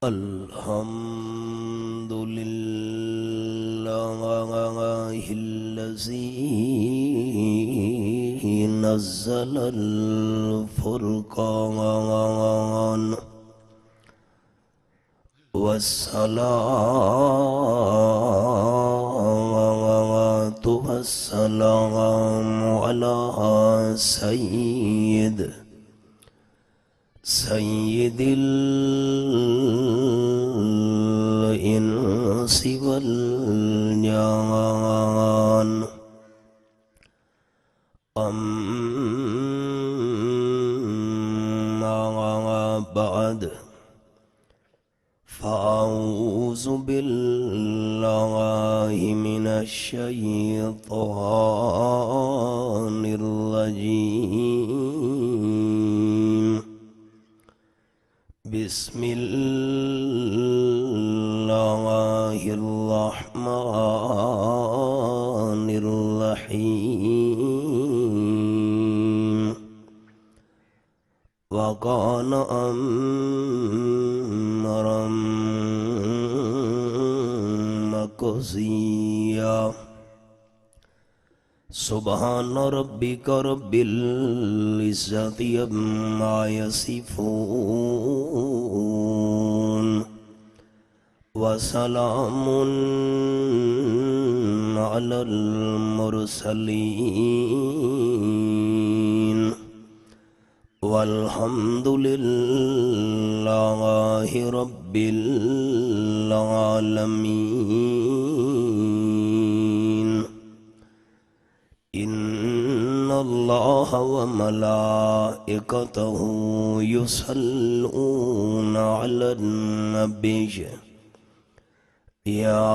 الحمد لله الذي نزل الفرقان والصلاة والسلام على سيد الإنس والجان. أما بعد فأعوذ بالله من الشيطان الرجيم. بسم الله الرحمن الرحيم. وكان أمرا مقضيا. سبحان ربك رب العزة عما يصفون وسلام على المرسلين والحمد لله رب العالمين. إن الله وملائكته يصلون على النبي يا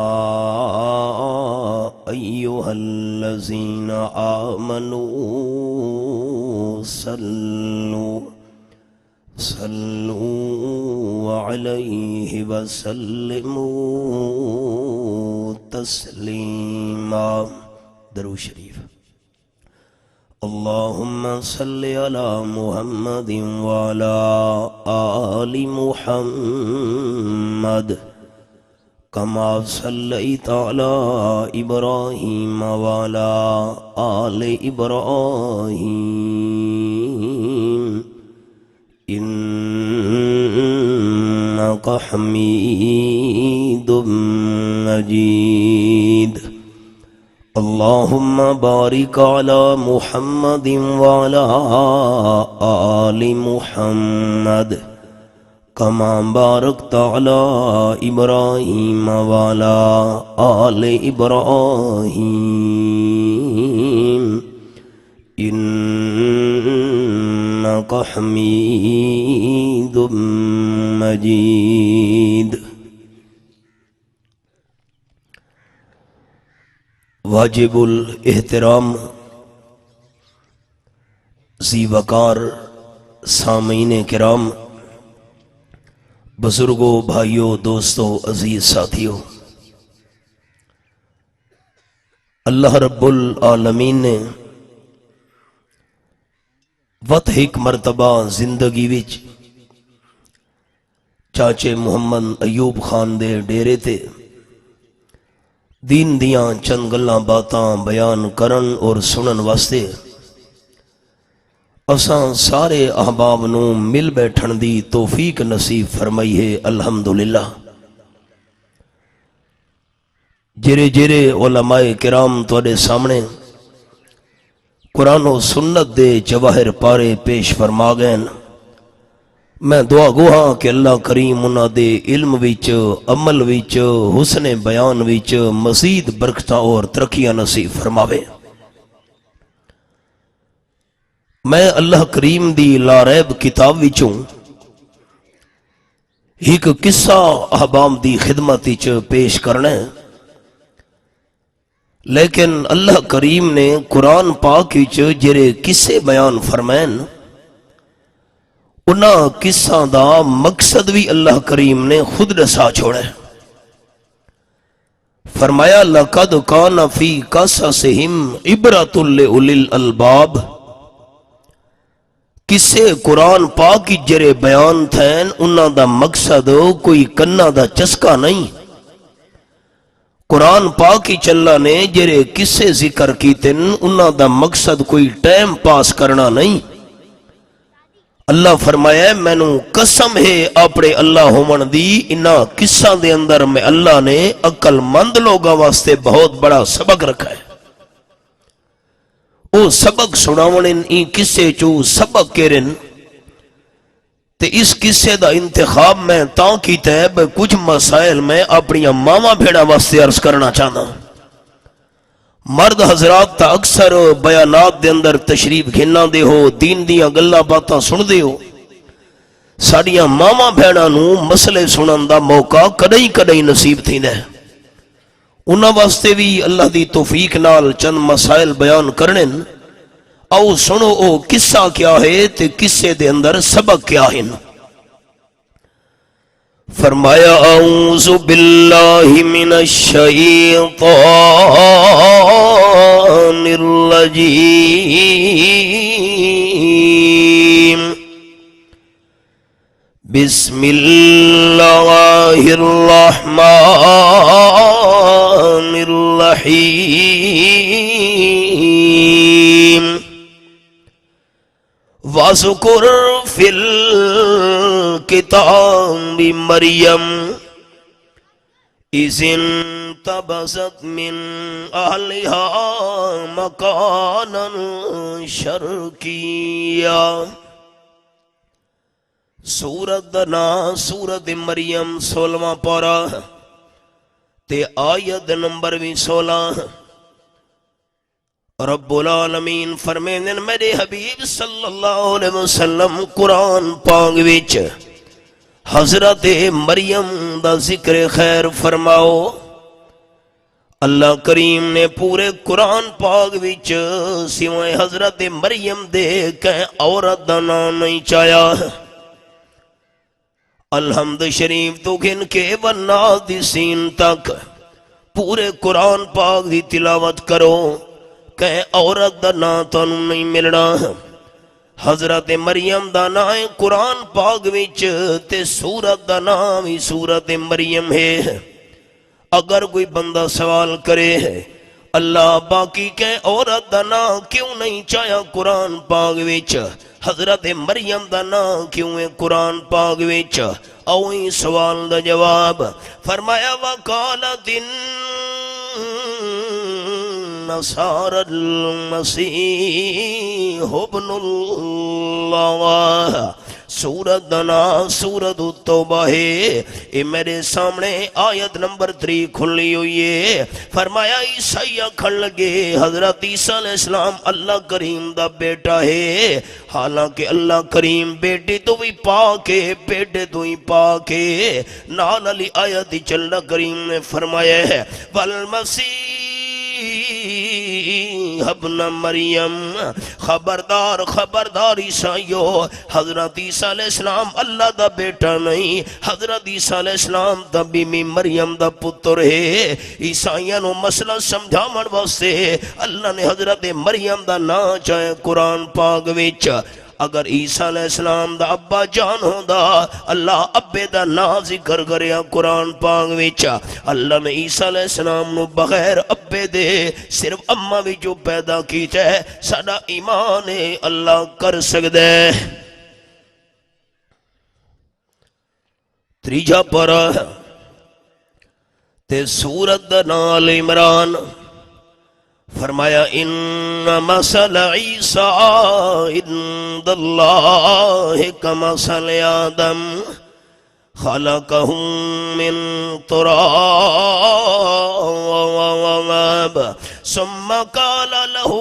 أيها الذين آمنوا صلوا عليه وسلموا تسليما. درود شریف. اللهم صل على محمد وعلى آل محمد كما صليت على إبراهيم وعلى آل إبراهيم إنك حميد مجيد. اللهم بارك على محمد وعلى آل محمد كما باركت على إبراهيم وعلى آل إبراهيم إنك حميد مجيد. واجب الاحترام ذی وقار سامعین کرام، بزرگوں، بھائیوں، دوستوں، عزیز ساتھیوں، اللہ رب العالمین نے وقت ایک مرتبہ زندگی وچ چاچے محمد ایوب خان دے ڈیرے تے دین دیاں چند گلاں باتاں بیان کرن اور سنن واسطے اساں سارے احباب نو مل بیٹھن دی توفیق نصیب فرمائی ہے. الحمدللہ. جرے جرے علماء کرام تواڈے سامنے قرآن و سنت دے جواہر پارے پیش فرما گئے. میں دعا گو ہاں کہ اللہ کریم انہاں دے علم وچ، عمل وچ، حسن بیان وچ مزید برکتاں اور ترقیاں نصیب فرماوے. میں اللہ کریم دی لا ریب کتاب وچوں ایک قصہ احباب دی خدمت وچ پیش کرنا ہے، لیکن اللہ کریم نے قرآن پاک وچ جڑے قصے بیان فرمائن انہاں قصہ دا مقصد بھی اللہ کریم نے خود دسا چھوڑا ہے. فرمایا لَقَدْ كَانَ فِي قَصَصِهِمْ عِبْرَةٌ لِأُولِي الْأَلْبَابِ. کسے قرآن پاک کی جرے بیان تھین انہاں دا مقصد کوئی کنا دا چسکا نہیں. قرآن پاک کی چلا نے جرے کسے ذکر کیتن انہاں دا مقصد کوئی ٹائم پاس کرنا نہیں. اللہ فرمایا مینوں قسم ہے اپنے اللہ ہومن دی انہاں قصہ دے اندر میں اللہ نے عقل مند لوگاں واسطے بہت بڑا سبق رکھا ہے. او سبق سناونن این قصے چو سبق کرن تے اس قصے دا انتخاب میں تاں کیتا ہے کچھ مسائل میں اپنی ماما بھیڑا واسطے عرض کرنا چاہنا. مرد حضرات تا اکثر بیانات دے اندر تشریف گھننا دے ہو دین دیاں گلاں باتاں سن دے ہو ساڑیاں ماما بھیڑا نو مسئلے سنن دا موقع کدیں کدیں نصیب تھی نے. انہاں واسطے بھی اللہ دی توفیق نال چند مسائل بیان کرنے. او سنو او قصہ کیا ہے تے قصے دے اندر سبق کیا ہے. فرمایا اعوذ باللہ من الشیطان الرجیم بسم اللہ الرحمن الرحیم وَاذْكُرْ فِي الْكِتَابِ مَرْيَمَ إِذِ انتبذت من أهلها مكانا شرقيا. سورت دنا سورت مریم 16واں پارا تے آیت نمبر بھی 16. رب العالمین فرمیندن میرے حبیب صلی اللہ علیہ وسلم قرآن پاک وچ حضرت مریم دا ذکر خیر فرماؤ. اللہ کریم نے پورے قرآن پاک وچ سوائے حضرت مریم دے کہ عورت دا نام نہیں چایا. الحمد شریف تو گن کے والنادسین تک پورے قرآن پاک دی تلاوت کرو کہ عورت دا نام تانوں نہیں ملنا. حضرت مریم دا نام قرآن پاک وچ تے سورت دا نام ہی سورت مریم ہے. اگر کوئی بندہ سوال کرے اللہ باقی کہ عورت دا نام کیوں نہیں چاہیا قرآن پاک وچ حضرت مریم دا نام کیوں ہے قرآن پاک وچ اوہی سوال دا جواب فرمایا وقالت نصار المسیح ابن اللہ. سورت دنا سورت التوبہ ہے. اے میرے سامنے آیت نمبر 3 کھلی ہوئی ہے. فرمایا عیسیٰ کھڑ لگے حضرت عیسیٰ علیہ السلام اللہ کریم دا بیٹا ہے. حالانکہ اللہ کریم بیٹے تو بھی پاک ہے بیٹے تو ہی پاک ہے. نال علی آیت چلنا کریم نے فرمایا ہے والمسیح ابن مریم. خبردار خبردار عیسائیو حضرت عیسیٰ علیہ السلام اللہ دا بیٹا نہیں حضرت عیسیٰ علیہ السلام دا بیمی مریم دا پتر ہے. عیسائیوں نو مسئلہ سمجھامن واسطے اللہ نے حضرت مریم دا نا چاہے قرآن پاک وچ. اگر عیسیٰ علیہ السلام دا ابا جان ہوندا اللہ ابے دا نا ذکر کریا قرآن پاک وچ. اللہ نے عیسیٰ علیہ السلام نو بغیر ابے دے صرف اماں بھی جو پیدا کیتا ہے. ساڈا ایمان ہے اللہ کر سکدا ہے. تریجا پارا تے سورت دا نال عمران. فرمایا ان مثل عیسیٰ عند اللہ کمثل آدم خلقہ من تراب ثم قال له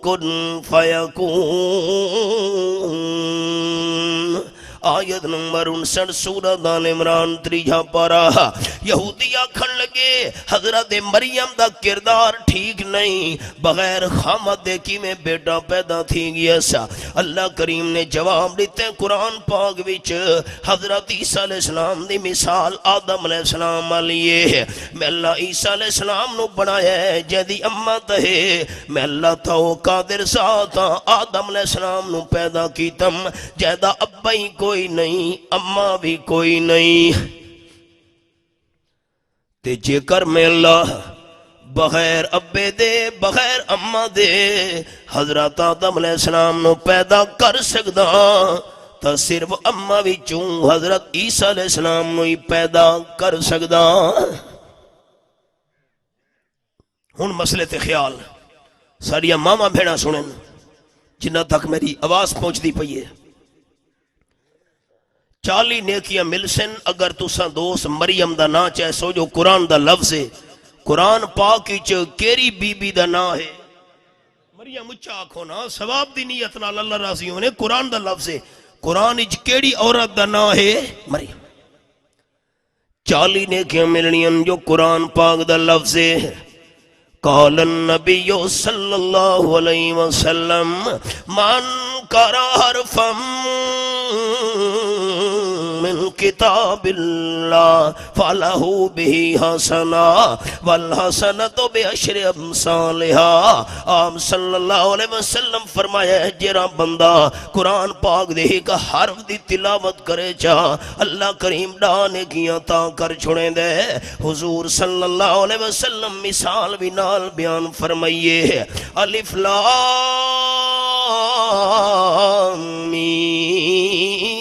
کن فیکون. آیت نمبر 59 سورہ آل عمران 3 پارا. یہودیہ کھڑ لگے لگے حضرت مریم دا کردار ٹھیک نہیں، بغیر خامد دے کی میں بیٹا پیدا تھی گیا سا۔ اللہ کریم نے جواب دیتے قرآن پاک وچ حضرت عیسیٰ علیہ السلام دی مثال آدم علیہ السلام والیے ہے۔ میں اللہ عیسیٰ علیہ السلام نو بنایا ہے جیدی اما تہے، میں اللہ تاو قادر ذاتا آدم علیہ السلام نو پیدا کیتم جیدہ ابا ہی کوئی نہیں اما بھی کوئی نہیں۔ تے جے کر میں اللہ بغیر ابے دے بغیر اما دے حضرت آدم علیہ السلام نو پیدا کر سکدا تا صرف اما بھی چون حضرت عیسیٰ علیہ السلام نو ہی پیدا کر سکدا۔ ہن مسئلے تے خیال ساریا ماما بھیڑا سنیں جنہ تک میری آواز پہنچ دی پئی ہے۔ 40 نیکیاں مل سن اگر تساں دوست مریم دا نا چاہے سو جو قرآن دا لفظ ہے، قرآن پاک وچ کیری بی بی دا نا ہے مریم اچھا آکھو نا ثواب دی نیت نال اللہ راضی ہونے، قرآن دا لفظ ہے، قرآن وچ کیڑی عورت دا نا ہے مریم۔ 40 نیکیاں ملنیاں جو قرآن پاک دا لفظ ہے۔ قال النبی صلی اللہ علیہ وسلم من قرأ حرفا من کتاب اللہ فلہ بہ حسنہ والحسنۃ بعشر امثالہا۔ آپ صلی اللہ علیہ وسلم فرمایا ہے جرا بندہ قرآن پاک دے کا حرف دی تلاوت کرے چاہ اللہ کریم ڈانے کیا تا کر چھوڑیں دے۔ حضور صلی اللہ علیہ وسلم مثال بھی نال بیان فرمائیے، الف لام میم،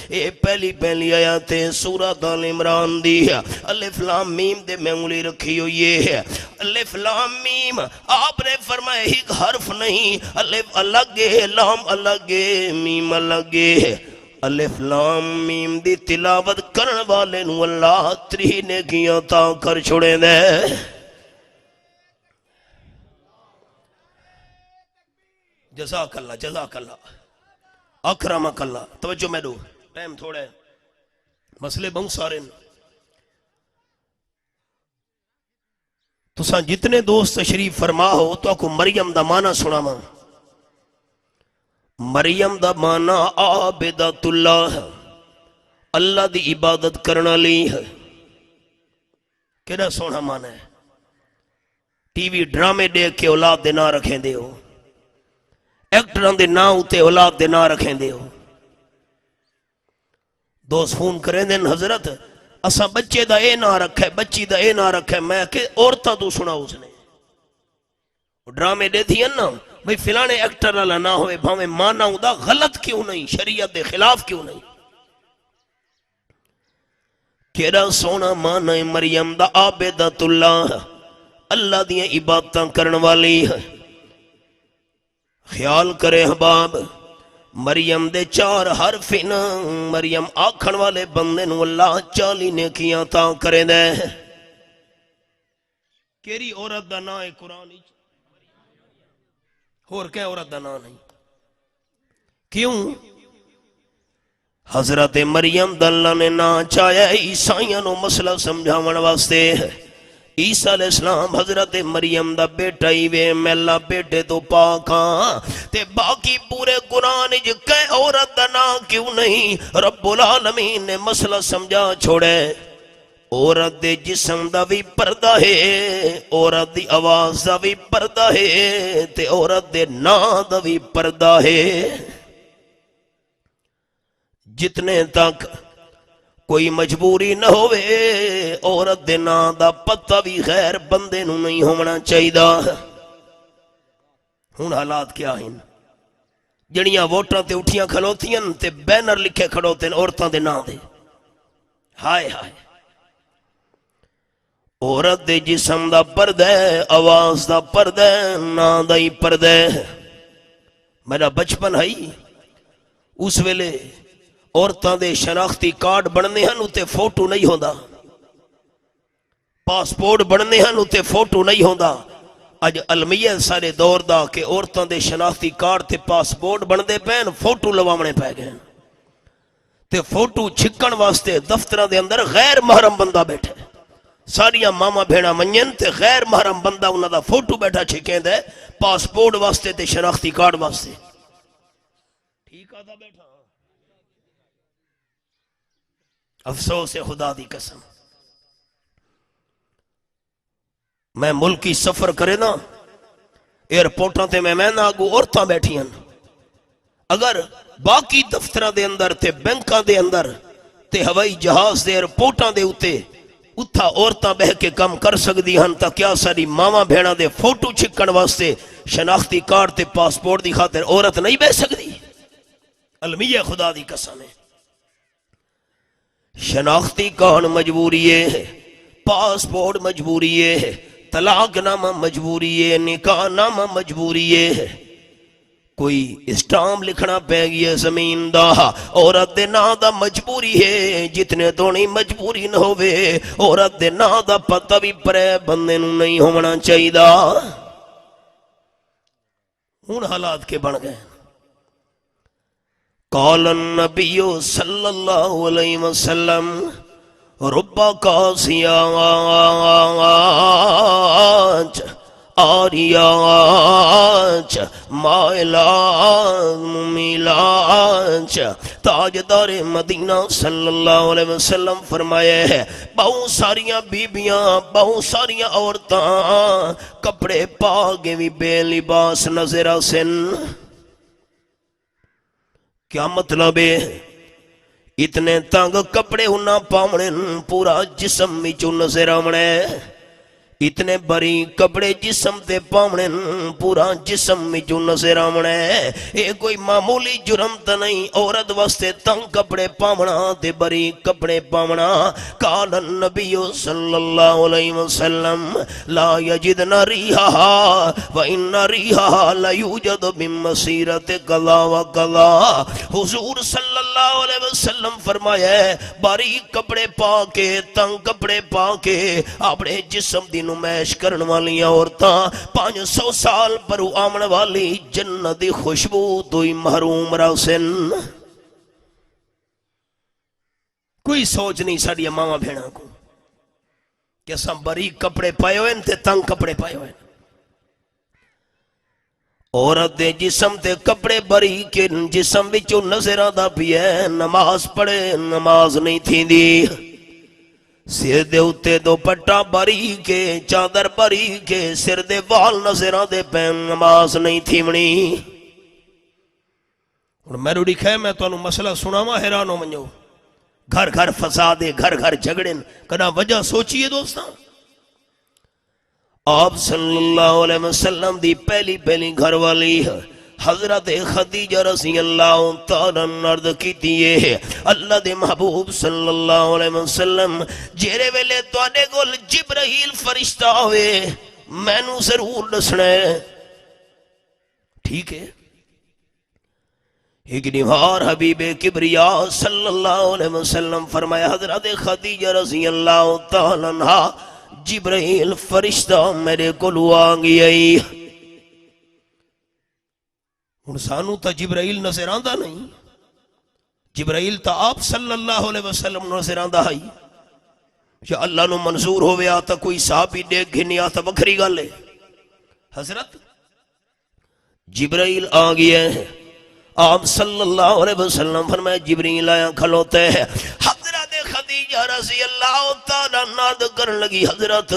اے پہلی آیات سورۃ آل عمران دی ہے۔ الف لام میم دے میں انگلی رکھی ہوئی ہے۔ الف لام میم آپ نے فرمایا ایک حرف نہیں، الف الگ ہے لام الگ ہے میم الگ ہے۔ الف لام میم دی تلاوت کرن والے نو اللہ 3 نیکیاں تا کر چھوڑے دے۔ جزاک اللہ جزاک اللہ اکرمک اللہ۔ توجہ میں دو، ٹائم تھوڑا ہے، مسئلے بہت سارے ہیں۔ تو ساں جتنے دوست تشریف فرما ہو تو کو مریم دا معنی سنا ماں۔ مریم دا معنی عابدۃ اللہ، اللہ دی عبادت کرنا لی ہے۔ کیڑا سونا معنی ہے؟ ٹی وی ڈرامے دیکھ کے اولاد دے نہ رکھیں دے ہو، ایکٹران دے نا ہوتے اولاد دے نا رکھیں دے ہو۔ دوست فون کریں دیں حضرت اسا بچے دا اے نا رکھے بچی دا اے نا رکھے، میں کہ عورتہ تو سنا اس نے ڈرامے دے تھی نا بھئی فلانے ایکٹر والا نہ ہوئے بھاویں مانا ہوں دا غلط کیوں نہیں، شریعت دے خلاف کیوں نہیں۔ کیڑا سونا مانا مریم دا عابدۃ اللہ، اللہ دیاں عبادتاں کرن والی ہے۔ خیال کرے حباب مریم دے 4 حرف نا، مریم آکھن والے بندے نو اللہ 40 نیکیاں تا کرے دے۔ کیری عورت دا نا ہے قرآن اور کیا عورت دا نا نہیں؟ کیوں؟ حضرت مریم دا اللہ نے نا چاہیا عیسائیاں نو مسئلہ سمجھاون واسطے۔ عیسیٰ علیہ السلام حضرت مریم دا بیٹا ہی وے، میں اللہ بیٹے تو پاکاں تے باقی پورے قرآن جے کئی عورت دا نا کیوں نہیں؟ رب العالمین نے مسئلہ سمجھا چھوڑے۔ عورت دے جسم دا بھی پردہ ہے، عورت دی آواز دا بھی پردہ ہے تے عورت دے نا دا بھی پردہ ہے۔ جتنے تک کوئی مجبوری نہ ہوئے عورت دے نا دا پتہ بھی غیر بندے نو نہیں ہونا چاہیدا۔ ہن حالات کیا ہیں؟ جڑیاں ووٹاں تے اٹھیاں کھلوتیاں تے بینر لکھے کھڑوتے ہیں عورتاں دے نا دے۔ ہائے ہائے، عورت دے جسم دا پردہ ہے، آواز دا پردہ ہے، نا دا ہی پردہ ہے۔ میرا بچپن ہے اس ویلے عورتاں دے شناختی کارڈ بننے ہیں اتے فوٹو نہیں ہوندا، پاسپورٹ بننے ہیں اتے فوٹو نہیں ہوندا۔ اج المیہ سارے دور دا کہ عورتاں دے شناختی کارڈ تے پاسپورٹ بندے پین فوٹو لواونے پہ گئے تے فوٹو چھکن واسطے دفترہ دے اندر غیر محرم بندہ بیٹھے۔ ساریا ماما بھیڑا منجن تے غیر محرم بندہ انہاں دا فوٹو بیٹھا چھکین دے پاسپورٹ واسطے تے شناختی کارڈ واسطے. ٹھیک آدھا بیٹھا. افسوس ہے خدا دی قسم. میں ملکی سفر کرے نا ایئرپورٹاں تے میں نہ آگو عورتاں بیٹھی ہیں. اگر باقی دفتراں دے اندر تے بینکاں دے اندر تے ہوائی جہاز دے ایئرپورٹاں دے اتے اتھا عورتاں بہ کے کم کر سکتی ہیں تا کیا ساری ماما بھیڑاں دے فوٹو چھکن واسطے شناختی کارڈ تے پاسپورٹ دی خاطر عورت نہیں بہ سکتی؟ المیہ خدا دی قسم ہے. شناختی کارڈ مجبوری ہے، پاسپورٹ مجبوری ہے، طلاق نامہ مجبوری ہے، نکاح نامہ مجبوری ہے. کوئی اسٹام لکھنا پہ گیا زمین دا عورت دے نا دا مجبوری ہے. جتنے تو نہیں مجبوری نہ ہوئے عورت دے نا دا پتہ بھی پرے بندے نو نہیں ہونا چاہی دا. ہون حالات کے بن گئے. قال النبی صلی اللہ علیہ وسلم رب قاسیات آریات مائلات ممیلات. تاجدار مدینہ صلی اللہ علیہ وسلم فرمایا ہے بہت ساریاں بیبیاں بہت ساریاں عورتاں کپڑے پا کے بھی بے لباس نظر آسن. کیا مطلب ہے؟ اتنے تنگ کپڑے ہونا پاونے پورا جسم میں جو نظر آمنے. اتنے بری کپڑے جسم تے پاونے پورا جسم میں جو نظر آمنے. اے کوئی معمولی جرم تا نہیں عورت واسطے تنگ کپڑے پاونا تے بری کپڑے پاونا. قال النبی صلی اللہ علیہ وسلم لا یجدن ریحہا وَإِنَّ ریحہا لیوجد بمسیرت قضا و قضا. حضور صلی اللہ علیہ وسلم فرمایا ہے باری کپڑے پا کے تنگ کپڑے پا کے اپنے جسم دی نمائش کرن والی عورتاں 500 سال پر آمن والی جنت دی خوشبو توی محروم راسن. کوئی سوچ نہیں ساڑی ماما بھیڑا کو کہ سب بری کپڑے پائے ہوئے تے تنگ کپڑے پائے ہوئے. عورت دے جسم تے کپڑے بری کے جسم وچوں نظر آندا پیا ہے نماز پڑھے نماز نہیں تھی دی. سر دے اتے دوپٹہ بری کے چادر بری کے سر دے وال نظر آندے پہ نماز نہیں تھی منی. اور میں روڑی کھائے میں تو انہوں مسئلہ سناما حیران ہو منجو. گھر گھر فسادے گھر گھر جھگڑن کنا وجہ سوچئے دوستاں. آپ صلی اللہ علیہ وسلم دی پہلی گھر والی حضرت خدیجہ رضی اللہ تعالیٰ نرد کی دیئے اللہ دے محبوب صلی اللہ علیہ وسلم جیرے ویلے تو آنے گول جبرائیل فرشتہ ہوئے میں نو ضرور دسنے. ٹھیک ہے ایک نوار حبیب کبریاء صلی اللہ علیہ وسلم فرمایا حضرت خدیجہ رضی اللہ تعالیٰ عنہ جبرائیل فرشتہ میرے کو لوا گئی. اور سانو تا جبرائیل نظر آندہ نہیں. جبرائیل تا آپ صلی اللہ علیہ وسلم نظر آندہ ہے. یا اللہ نو منظور ہوئے آتا کوئی صحابی دیکھ گھنی آتا بکھری گالے. حضرت جبرائیل آگیا ہے. آپ صلی اللہ علیہ وسلم فرمائے جبرائیل آیا کھلوتے ہیں. حضرت خدیجہ رضی اللہ تعالیٰ ناد کرن لگی حضرت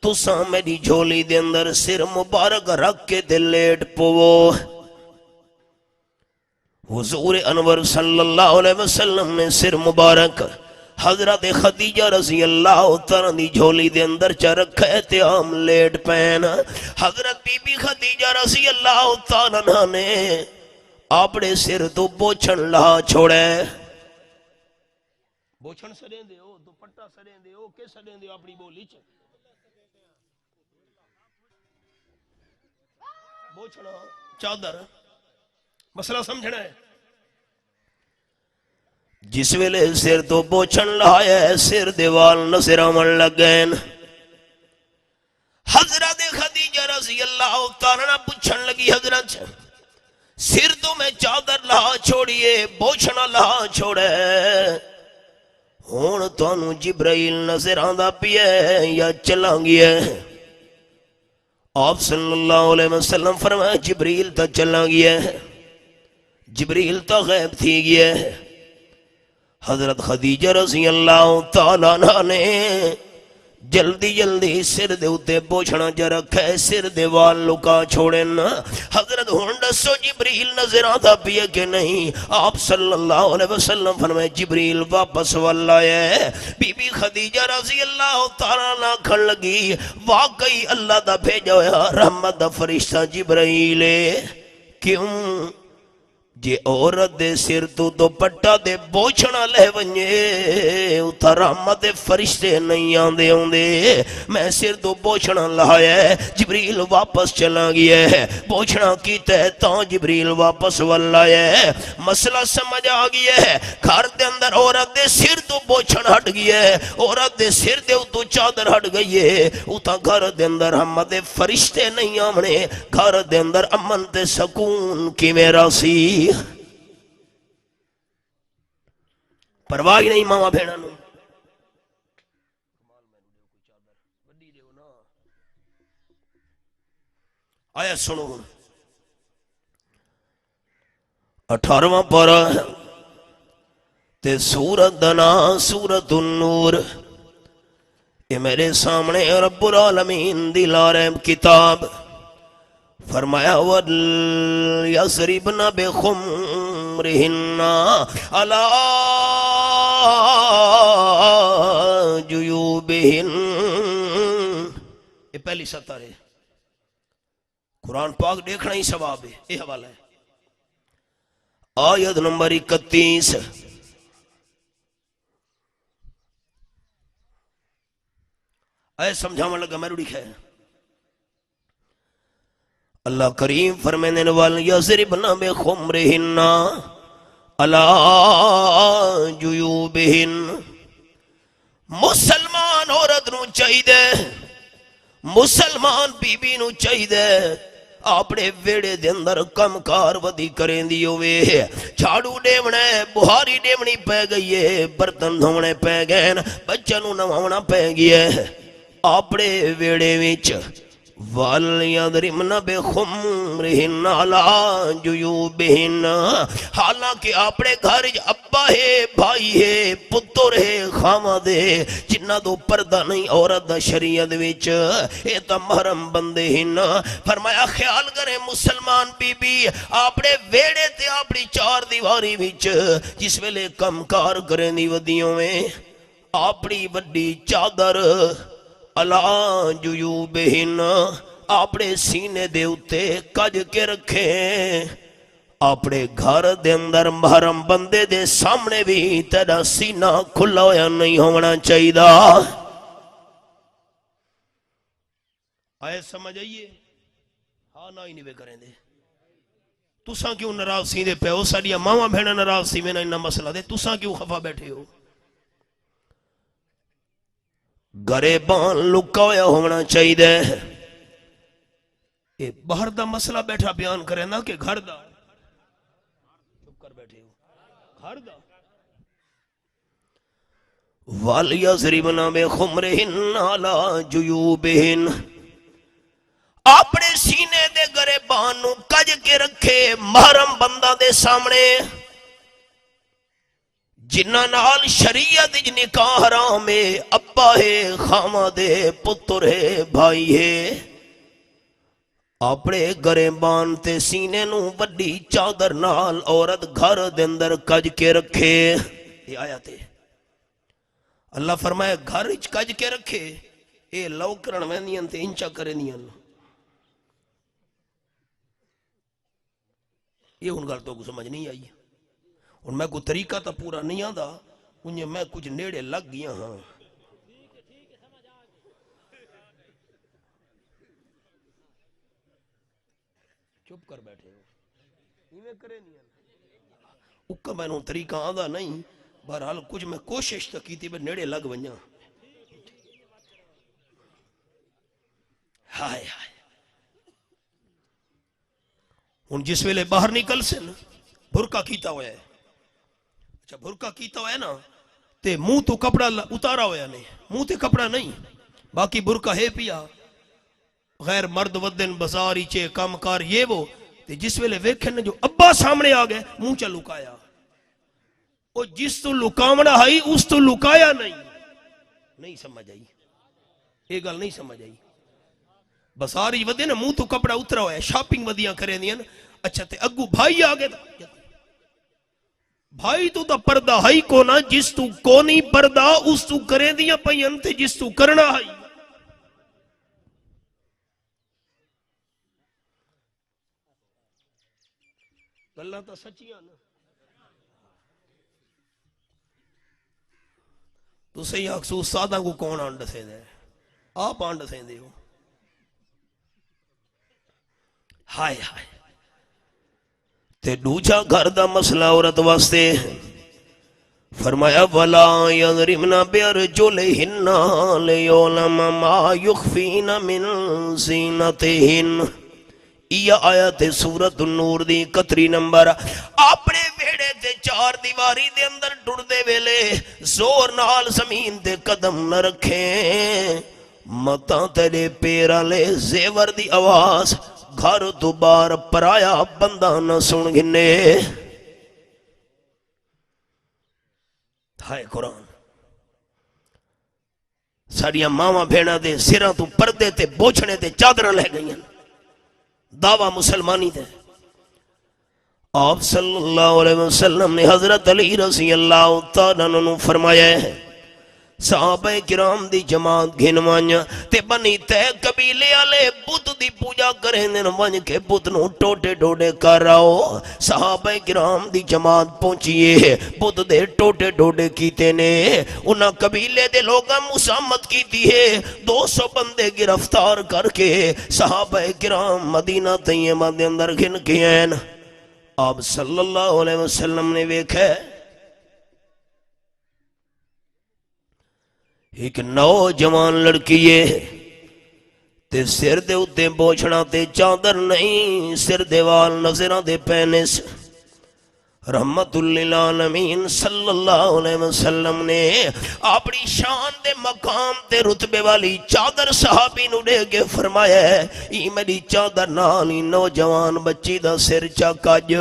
تو ساں میری جھولی دے اندر سر مبارک رکھ کے دے لیٹ پوو. حضور انور صلی اللہ علیہ وسلم نے سر مبارک حضرت خدیجہ رضی اللہ تعالیٰ دی جھولی دے اندر چا رکھے تے عام لیٹ پین. حضرت بی بی خدیجہ رضی اللہ تعالیٰ نے اپنے سر تو بوچھن لہا چھوڑے. بوچھن سرین دے ہو دوپٹہ سرین دے ہو کہ سرین دے ہو اپنی بولی چھے بوچھنا چادر مسئلہ سمجھنا ہے. جس ویلے سر تو بوچھن لہایا ہے سر دیوال نظر آمن لگ گئے. حضرت خدیجہ رضی اللہ تعالیٰ پوچھن لگی حضرت سر تو میں چادر لہا چھوڑیے بوچھنا لہا چھوڑے ہون تانوں جبرائیل نظر آندا پیا ہے یا چلا گیا ہے؟ آپ صلی اللہ علیہ وسلم فرمایا جبریل تا چلا گیا ہے، جبریل تا غیب تھی گیا ہے۔ حضرت خدیجہ رضی اللہ تعالیٰ عنہ نے جلدی جلدی سر دے اتے پوچھنا جا رکھا ہے، سر دے وال لکا چھوڑے نا۔ حضرت ہونڈسو جبریل نظر آتا پیا کہ نہیں؟ آپ صلی اللہ علیہ وسلم فرمائے جبریل واپس والا ہے۔ بی بی خدیجہ رضی اللہ تعالیٰ نہ کھڑ لگی، واقعی اللہ دا بھیجا ہوا رحمت دا فرشتہ جبریل ہے۔ کیوں؟ جے عورت دے سر تو دوپٹہ دے بوچھنا لے ونجے اتھا رحمت فرشتے نہیں آندے ہوندے۔ میں سر تو بوچھنا لایا ہے، جبریل واپس چلا گیا ہے، بوچھنا کیتا ہے تاں جبریل واپس والا ہے۔ مسئلہ سمجھ آ گیا ہے۔ گھر دے اندر عورت دے سر تو بوچھنا ہٹ گیا ہے، عورت دے سر دے تو چادر ہٹ گئی ہے، اتھا گھر دے اندر رحمت فرشتے نہیں آمنے، گھر دے اندر امن تے سکون کی میرا سی پرواہ نہیں ماما بھیڑا نو۔ آیا سنو 18واں پارہ تے سورت دنا سورت النور، یہ میرے سامنے رب العالمین دلا رہے کتاب فرمایا وَلْيَسْرِبْنَ بِخُمْرِهِنَّ عَلَىٰ جُيُوبِهِنَّ۔ یہ پہلی سطر ہے، قرآن پاک دیکھنا ہی ثواب ہے۔ یہ حوالہ ہے آیت نمبر 31۔ اے سمجھاما لگا میں روڑی کھائے اللہ کریم فرمینے وَلْيَضْرِبْنَ بِخُمُرِهِنَّ عَلَىٰ جُيُوبِهِنَّ۔ مسلمان عورت نو چاہیے، مسلمان بی بی نو چاہیے اپنے ویڑے دے اندر کم کار ودی کریں دی ہوئے، جھاڑو ڈیونے بہاری ڈیونی پہ گئی ہے، برتن دھونے پہ گئے، بچہ نو نوانا پہ گیا ہے اپنے ویڑے وچ۔ وَلْيَضْرِبْنَ بِخُمُرِهِنَّ عَلَىٰ جُيُوبِهِنَّ۔ حالانکہ اپنے گھر ابا ہے، بھائی ہے، پتر ہے، خامد ہے، جنہ دو پردہ نہیں عورت دا شریعت وچ اے تا محرم بندے ہن۔ فرمایا خیال کریں مسلمان بی بی اپنے ویڑے تے اپنی چار دیواری وچ جس ویلے کم کار کریں دی ودیوں میں اپنی وڈی چادر عَلَىٰ جُيُوبِهِنَّ اپنے سینے دے اتے کج کے رکھیں۔ اپنے گھر دے اندر محرم بندے دے سامنے بھی تیرا سینہ کھلا ہویا نہیں ہونا چاہیے۔ آئے سمجھ آئیے؟ ہاں نہ ہی نہیں کریں دے تساں کیوں ناراض سی دے پہ ہو؟ ساڑیا ماما بھیڑا ناراض سی میں نہ مسئلہ دے، تساں کیوں خفا بیٹھے ہو؟ گریبان لکا ہویا ہونا چاہیے۔ اے باہر دا مسئلہ بیٹھا بیان کرے نا کہ گھر دا چپ کر بیٹھے ہو گھر دا۔ وَلْيَضْرِبْنَ بِخُمُرِهِنَّ عَلَىٰ جُيُوبِهِنَّ اپنے سینے دے گریبان نو کج کے رکھے محرم بندہ دے سامنے جنہ نال شریعت اج نکاح حرام ہے، ابا ہے، خامد ہے، پتر ہے، بھائی ہے، اپنے گریبان تے سینے نو وڈی چادر نال عورت گھر دے اندر کج کے رکھے۔ یہ آیت ہے اللہ فرمائے گھر اچ کج کے رکھے، اے لو کرن ویندیاں تے انچا کرے دیاں۔ یہ ان گل تو کو سمجھ نہیں آئی، اور میں کو طریقہ تا پورا نہیں آندا، انہیں میں کچھ نیڑے لگ گیا ہاں۔ چپ کر بیٹھے ہو میں کرے نہیں اکا میں نے طریقہ آندا نہیں، بہرحال کچھ میں کوشش تا کی تھی میں نیڑے لگ ونیا۔ ہائے ہائے ان جس ویلے باہر نکل سے نا برقع کیتا ہوا ہے، اچھا برقع کیتا ہوا ہے نا تے منہ تو کپڑا اتارا ہویا نے، منہ تے کپڑا نہیں، باقی برقع ہے پیا، غیر مرد ودن بازاری چے کام کار یہ وہ، تے جس ویلے ویکھن جو ابا سامنے آ گئے منہ چا لکایا، او جس تو لکاونا ہے اس تو لکایا نہیں سمجھ آئی، یہ گل نہیں سمجھ آئی۔ بساری ودے نا منہ تو کپڑا اترا ہوا ہے، شاپنگ ودیاں کریں دیا نا، اچھا تے اگو بھائی آگے دا بھائی تو دا پردہ ہائی کونا، جس تو کونی پردہ اس تو کریں دیا پہین تے جس تو کرنا ہائی۔ اللہ تا سچیاں نا تو صحیح اکسو سادہ کو کون آنڈ سے دے، آپ آنڈ سے دے ہو، ہائے ہائے۔ تے دوجا گھر دا مسئلہ عورت واسطے فرمایا وَلَا يَضْرِبْنَ بِأَرْجُلِهِنَّ لِيُعْلَمَ مَا يُخْفِينَ مِنْ زِينَتِهِنَّ۔ یہ آیت سورۃ النور دی 31 نمبر۔ اپنے ویڑے تے چار دیواری دے اندر ٹر دے ویلے زور نال زمین دے قدم نہ رکھیں، متاں تیرے پیرا لے زیور دی آواز گھر تو بار پرایا بندہ نہ سن گنے۔ ہائے قرآن، ساڑیاں ماما بھیڑا دے سرہ تو پردے تے بوچھنے تے چادرہ لے گئیں، دعویٰ مسلمانی دے۔ آپ صلی اللہ علیہ وسلم نے حضرت علی رضی اللہ تعالیٰ عنہ فرمایا ہے، صحابہ کرام دی جماعت گھنوانیا تے بنی تے قبیلے آلے بت دی پوجا کریں دن ونج کے بت نو ٹوٹے ٹوٹے کر رہو۔ صحابہ کرام دی جماعت پہنچیے، بت دے ٹوٹے ٹوٹے کیتے نے، انہاں قبیلے دے لوگاں مسامت کیتی ہے، 200 بندے گرفتار کر کے صحابہ کرام مدینہ طیبہ دے اندر گھن کے ہیں۔ آپ صلی اللہ علیہ وسلم نے ویکھے ایک نوجوان لڑکی ہے تے سر دے اتے بوچھنا تے چادر نہیں، سر دے وال نظرہ دے پینس۔ رحمت للعالمین صلی اللہ علیہ وسلم نے اپنی شان دے مقام تے رتبے والی چادر صحابی نو دے کے فرمایا ہے، ای میری چادر نالی نوجوان بچی دا سر چاکاج۔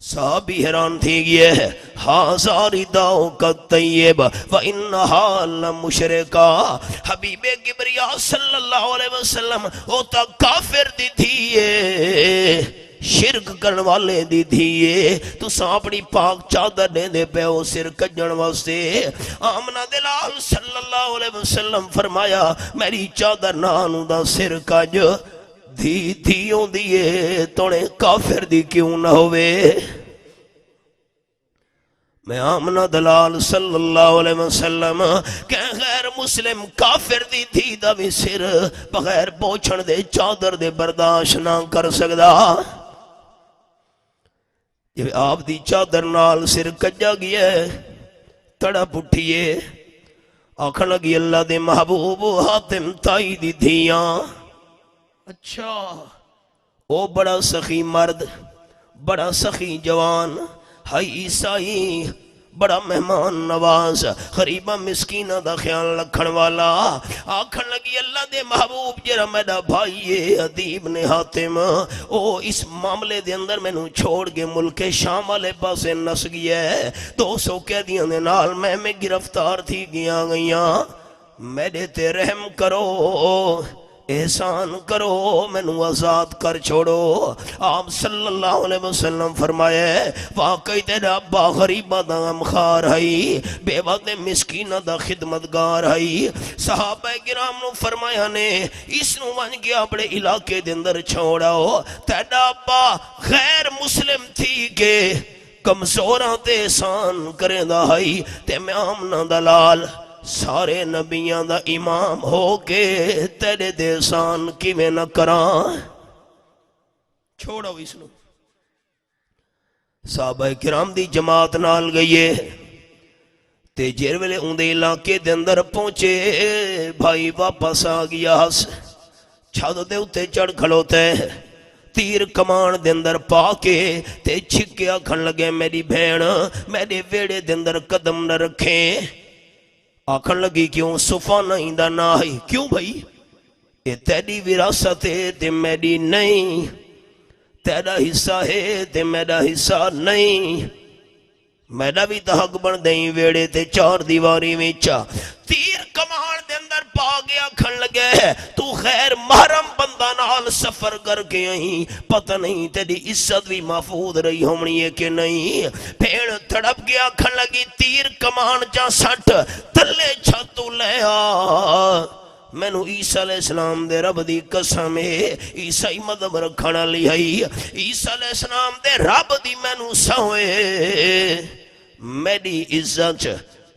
صحابی حیران تھی گئے ہے، ہاذا رداؤ کا طیب وَإِنَّهَا لَمُشْرِكَا۔ حبیب کبریا صلی اللہ علیہ وسلم ہوتا کافر دی تھیے، شرک کرن والے دی تھیے، تو اپنی پاک چادر دے دے پہ او سر کجن واسطے۔ آمنہ دلال صلی اللہ علیہ وسلم فرمایا میری چادر نانو دا سر کج، دھی دھیوں دیئے توڑے کافر دی کیوں نہ ہوئے۔ میں آمنہ دلال صلی اللہ علیہ وسلم کہ غیر مسلم کافر دی دھی دا بھی سر بغیر بوچھن دے چادر دے برداشت نہ کر سکدا۔ جب آپ دی چادر نال سر کجا گیا ہے، تڑا پٹھئے آکھن لگی اللہ دے محبوب حاتم تائی دی دھیاں۔ اچھا او بڑا سخی مرد، بڑا سخی جوان، ہائی عیسائی، بڑا مہمان نواز، غریبہ مسکینہ دا خیال رکھن والا، آکھن لگی اللہ دے محبوب جرا میرا بھائی ادیب نے حاتم او اس معاملے دے اندر میں نو چھوڑ کے ملک شام والے پاسے نس گیا ہے، 200 قیدیاں دے نال میں گرفتار تھی گیا گئیاں، میرے تے رحم کرو، احسان کرو، میں نو آزاد کر چھوڑو۔ آپ صلی اللہ علیہ وسلم فرمائے واقعی تیرا ابا غریبہ دا غمخوار ہے، بیوہ دے مسکینہ دا خدمتگار ہے۔ صحابہ کرام نو فرمایا نے اس نو ون کے اپنے علاقے دے اندر چھوڑاؤ، تیرا ابا غیر مسلم تھی کہ کمزوراں تے احسان کریں دا ہے، تے میں آمنہ دلال سارے نبیان دا امام ہو کے تیرے دے احسان کی میں نہ کران۔ چھوڑو اس نو۔ صحابہ کرام دی جماعت نال گئیے تے جیر ویلے اندے علاقے دے اندر پہنچے، بھائی واپس آ گیا، چھاد دے اتے چڑھ کھڑوتے تیر کمان دے اندر پا کے تے چھکے آکھن لگے میری بھین میرے ویڑے دے اندر قدم نہ رکھیں. آکھن لگی کیوں؟ صفا نہیں دا نہ ہے. کیوں بھائی؟ اے تیری وراثت ہے تے میری نہیں، تیرا حصہ ہے تے میرا حصہ نہیں. میرا بھی تو حق بن دیں ویڑے تے چار دیواری وچا. تیر کمان دے اندر پا گیا کھن لگے تو خیر محرم بندہ نال سفر کر کے آئی، پتہ نہیں تیری عزت بھی محفوظ رہی ہونی ہے کہ نہیں. بھیڑ تڑپ گیا کھن لگی تیر کمان جا سٹ تلے چھتو لے آ. مینو عیسیٰ علیہ السلام دے رب دی قسم ہے، عیسائی مذہب رکھنا لئی عیسیٰ علیہ السلام دے رب دی مینو سوئے میری عزت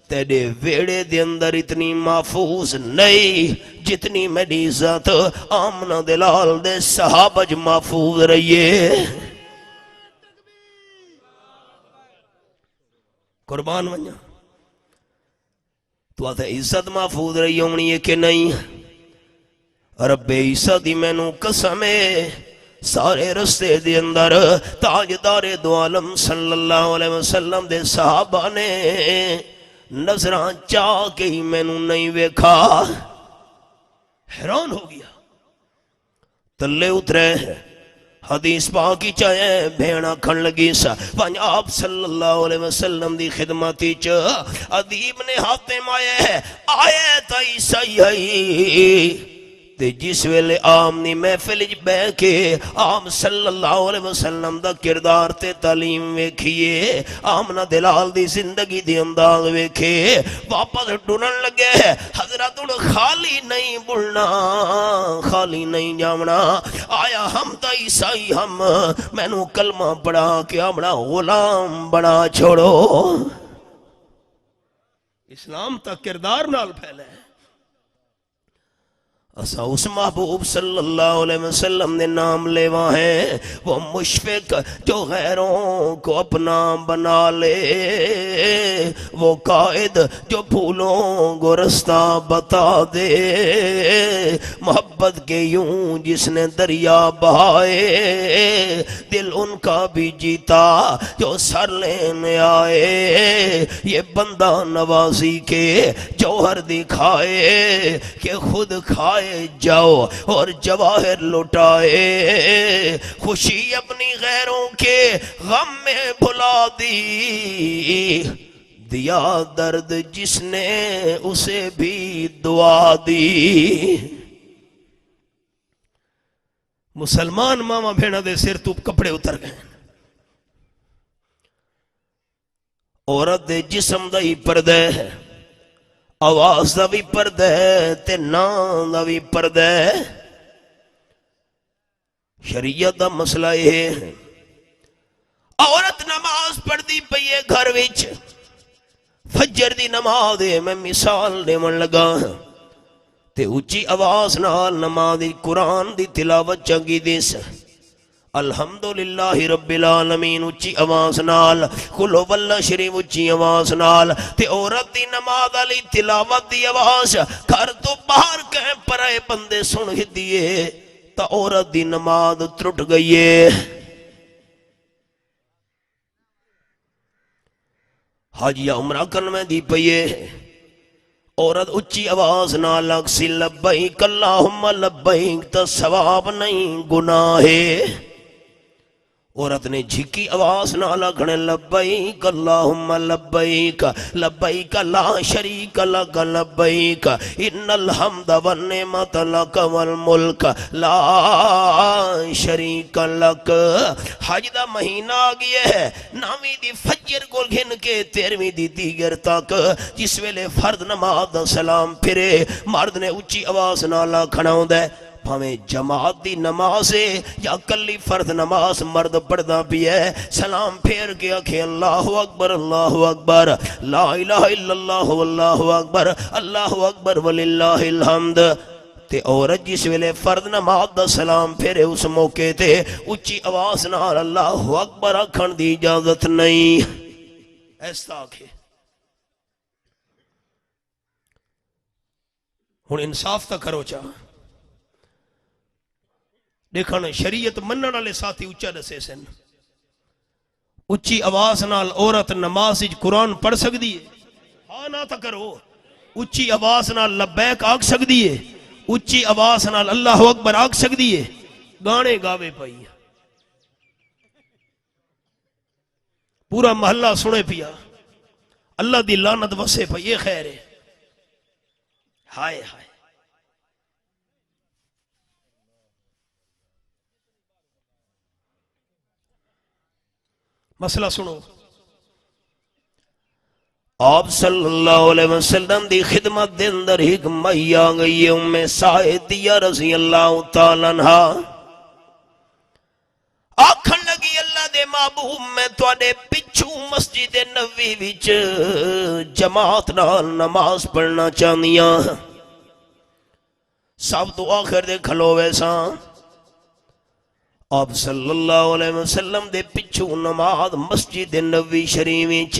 تیرے ویڑے دے اندر اتنی محفوظ نہیں جتنی میری عزت آمنہ دلال دے صحابہ محفوظ رہیے. قربان ونجا تو آتا عزت محفوظ رہی ہونی ہے کہ نہیں؟ رب عزت دی مینو قسم ہے سارے رستے دے اندر تاجدار دو عالم صلی اللہ علیہ وسلم دے صحابہ نے نظران چاہ کے ہی مینو نہیں ویکھا. حیران ہو گیا. تلے اترے حدیث پاکی چاہے بھیڑا کھن لگی سا وانج آپ صلی اللہ علیہ وسلم دی خدماتی ادیب نے حاتم آئے تا عیسائی تے جس ویلے عام نی محفل بے کے عام صلی اللہ علیہ وسلم دا کردار تے تعلیم ویکھیے آمنہ دلال دی زندگی دی انداز ویکھے واپس ڈھونن لگے حضرت خالی نہیں بلنا خالی نہیں جامنا آیا ہم تا عیسائی ہم مینو کلمہ پڑھا کہ اپنا غلام بنا چھوڑو. اسلام تا کردار نال پھیلے اسا اس محبوب صلی اللہ علیہ وسلم نے نام لیوا ہے وہ مشفق جو غیروں کو اپنا بنا لے وہ قائد جو پھولوں کو رستہ بتا دے محبت کے یوں جس نے دریا بہائے دل ان کا بھی جیتا جو سر لینے آئے یہ بندہ نوازی کے جوہر دکھائے کہ خود کھائے جاؤ اور جواہر لٹائے خوشی اپنی غیروں کے غم میں بھلا دی دیا درد جس نے اسے بھی دعا دی. مسلمان ماما بھیڑا دے سر تو کپڑے اتر گئے عورت دے جسم دا ہی پردہ ہے آواز دا بھی پردہ ہے تے نام دا بھی پردہ ہے. شریعت دا مسئلہ یہ ہے عورت نماز پڑھ دی پئیے گھر وچ فجر دی نماز دے میں مثال دیون لگا تے اچھی آواز نال نماز دی قرآن دی تلاوت چنگی دیس الحمدللہ رب العالمین اچھی آواز نال کلو واللہ شریف اچھی آواز نال تے عورت دی نماز علی تلاوت دی آواز گھر تو باہر کہیں پرائے بندے سن ہی دیئے تا عورت دی نماز ترٹ گئیے. حاجی عمرہ کن میں دی پئیے عورت اچھی آواز نال اکسی لبیک اللہم لبیک تا ثواب نہیں گناہ ہے. عورت نے جھکی آواز نہ لگنے لبیک اللہم لبیک لبیک لا شریک لک لبیک ان الحمد والنعمت لک والملک لا شریک لک. حج دا مہینہ آگیا ہے نامی دی فجر کو گھن کے 13ویں دی دیگر تک جس ویلے فرد نماز دا سلام پھرے مرد نے اچھی آواز نہ لکھنا ہوں دے بھامیں جماعت دی نماز ہے یا کلی فرد نماز مرد پڑھنا بھی ہے سلام پھیر کے آکھیں اللہ اکبر لا الہ الا اللہ واللہ اکبر وللہ الحمد. تے عورت جس ویلے فرد نماز دا سلام پھیرے اس موقع تے اچھی آواز نال اللہ اکبر آکھن دی اجازت نہیں. ایسا آکھے ہن انصاف تا کرو چاہ دیکھنا شریعت منن والے ساتھی اچا دسے سن اچھی آواز نال عورت نماز وچ قرآن پڑھ سکتی ہے ہاں نہ تا کرو اچھی آواز نال لبیک آکھ سکتی ہے اچھی آواز نال اللہ اکبر آکھ سکتی ہے گانے گاوے پئی پورا محلہ سنے پیا اللہ دی لعنت وسے پئی یہ خیر ہے ہائے ہائے مسئلہ سنو آپ صلی اللہ علیہ وسلم دی خدمت دے اندر ایک مئی آ گئی ہے ام سعدیہ رضی اللہ تعالیٰ عنہ آکھن لگی اللہ دے محبوب میں تواڈے پچھو مسجد نبوی وچ جماعت نال نماز پڑھنا چاہنیاں سب تو آخر دے کھلوے ساں آپ صلی اللہ علیہ وسلم دے پچھو نماز مسجد نبوی شریف وچ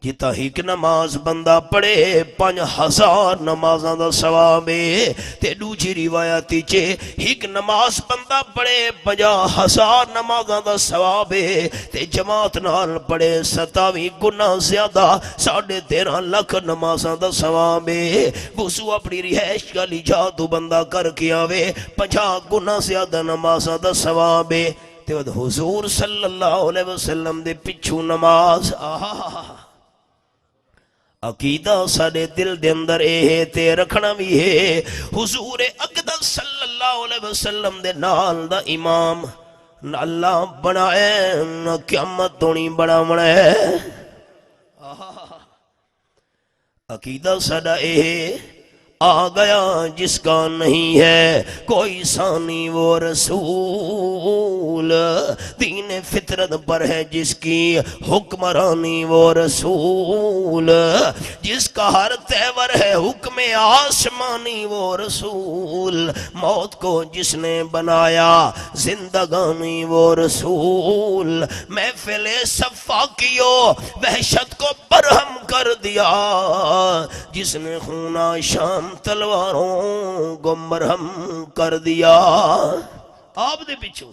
جتا ایک نماز بندہ پڑھے 5000 نمازاں دا ثواب ہے تے دوجی روایتی چے ایک نماز بندہ پڑھے 50000 نمازاں دا ثواب ہے تے جماعت نال پڑھے 27 گنا زیادہ 13.5 لاکھ نمازاں دا ثواب ہے وضو اپنی رہائش گالی جادو بندہ کر کے آوے 50 گنا زیادہ نمازاں دا ثواب ہے تے حضور صلی اللہ علیہ وسلم دے پچھو نماز عقیدہ سارے دل دے اندر اے تے رکھنا بھی ہے حضور اقدس صلی اللہ علیہ وسلم دے نال دا امام نہ اللہ بنائے نہ قیامت دونی بڑا بنائے عقیدہ سارا اے آ گیا جس کا نہیں ہے کوئی ثانی وہ رسول دین فطرت پر ہے جس کی حکمرانی وہ رسول جس کا ہر تیور ہے حکم آسمانی وہ رسول موت کو جس نے بنایا زندگانی وہ رسول محفل صفاقیو وحشت کو برہم کر دیا جس نے خونہ شام تلواروں کو مرہم کر دیا آپ دے پچھو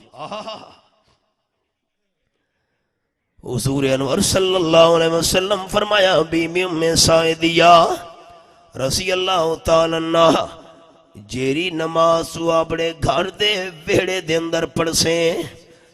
حضور انور صلی اللہ علیہ وسلم فرمایا بی بی ام سعدیہ رضی اللہ تعالیٰ عنہ جیری نماز تو اپنے گھر دے ویڑے دے اندر پڑھ سے